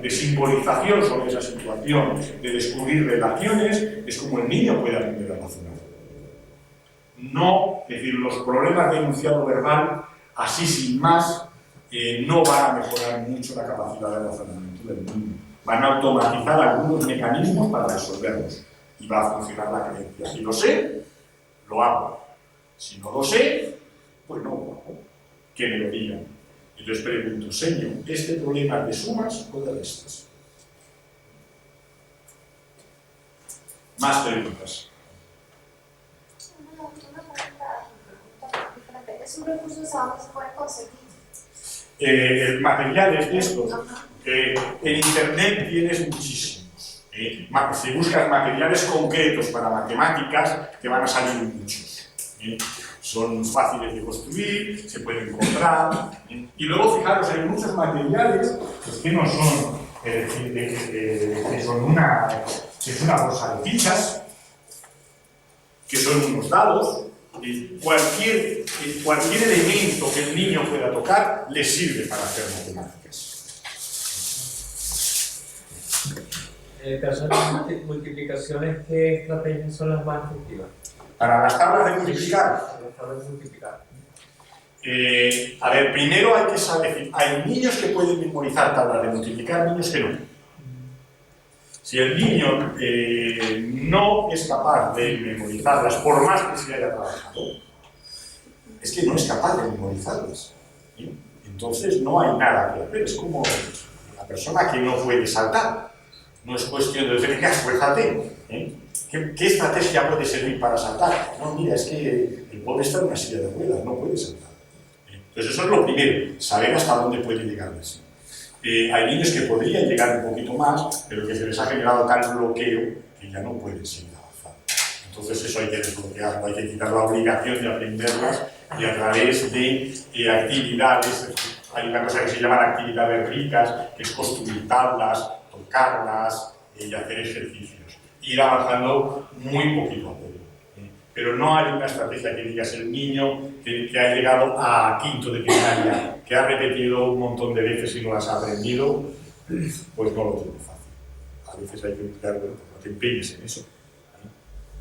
simbolización sobre esa situación, de descubrir relaciones, es como el niño puede aprender a razonar. No, es decir, los problemas de enunciado verbal, así sin más, no van a mejorar mucho la capacidad de razonamiento del niño. Van a automatizar algunos mecanismos para resolverlos y va a funcionar la creencia. Si lo sé, lo hago. Si no lo sé, pues no lo hago. Que me lo digan. Entonces pregunto, señor, ¿este problema es de sumas o de restas? Más preguntas. Una pregunta diferente. ¿Esos recursos a dónde se pueden conseguir? Materiales de esto. En Internet tienes muchísimos. Si buscas materiales concretos para matemáticas, te van a salir muchos. Son fáciles de construir, se pueden comprar. Y luego, fijaros, hay muchos materiales que no son, que son una bolsa de fichas, que son unos dados. Cualquier elemento que el niño pueda tocar le sirve para hacer matemáticas. Personas de multiplicaciones, ¿qué estrategias son las más efectivas? Para las tablas de multiplicar. Las tablas de multiplicar. A ver, primero hay que saber, hay niños que pueden memorizar tablas de multiplicar, niños que no. Si el niño no es capaz de memorizarlas, por más que se haya trabajado, es que no es capaz de memorizarlas. ¿Sí? Entonces no hay nada que hacer, es como la persona que no puede saltar. No es cuestión de decir, esfuérzate. ¿Qué estrategia puede servir para saltar? No, mira, es que el pobre está en una silla de ruedas, no puede saltar. Entonces eso es lo primero, saber hasta dónde puede llegar. Hay niños que podrían llegar un poquito más, pero que se les ha generado tal bloqueo que ya no pueden seguir avanzando. Entonces eso hay que desbloquearlo, hay que quitar la obligación de aprenderlas y a través de actividades, hay una cosa que se llaman actividades ricas, que es construir tablas, tocarlas y hacer ejercicios. Ir avanzando muy poquito a poco. Pero no hay una estrategia que digas el niño que ha llegado a quinto de primaria, que ha repetido un montón de veces y no las ha aprendido, pues no lo tiene fácil. A veces hay que emplear, bueno, pues no te empeñes en eso.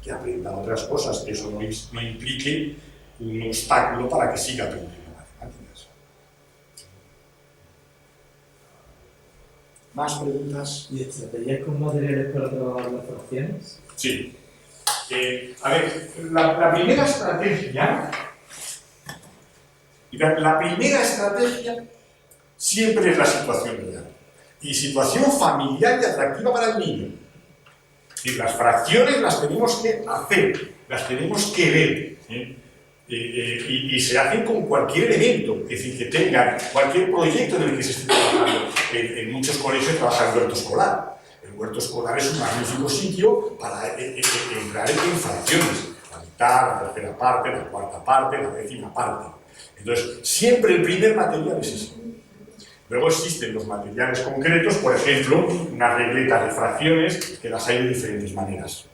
Que aprenda otras cosas, que eso no implique un obstáculo para que siga aprendiendo matemáticas. ¿Más preguntas? ¿Y estrategias con materiales para trabajar las fracciones? Sí. A ver, la primera estrategia siempre es la situación real. Y situación familiar y atractiva para el niño. Y las fracciones las tenemos que hacer, las tenemos que ver. Y se hacen con cualquier elemento, es decir, que tengan cualquier proyecto en el que se esté trabajando. En muchos colegios trabajan el huerto escolar. El huerto escolar es un magnífico sitio para entrar en fracciones. La mitad, la tercera parte, la cuarta parte, la décima parte. Entonces, siempre el primer material es ese. Luego existen los materiales concretos, por ejemplo, unas regletas de fracciones que las hay de diferentes maneras.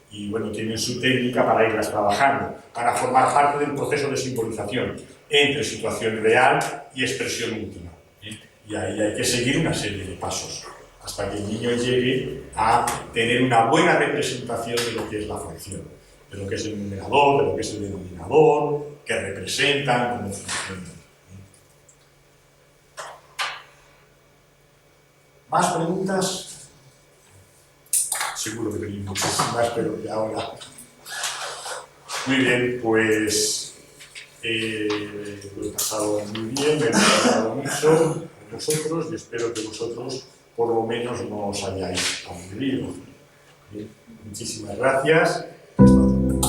Y bueno, tienen su técnica para irlas trabajando, para formar parte del proceso de simbolización entre situación real y expresión última. Y ahí hay que seguir una serie de pasos hasta que el niño llegue a tener una buena representación de lo que es la fracción, de lo que es el numerador, de lo que es el denominador, que representan, cómo funcionan. ¿Más preguntas? Seguro que tenéis muchísimas, pero que ahora... Muy bien, pues... lo he pasado muy bien, me he pasado mucho con vosotros y espero que vosotros por lo menos no os hayáis aburrido. Muchísimas gracias. Hasta luego.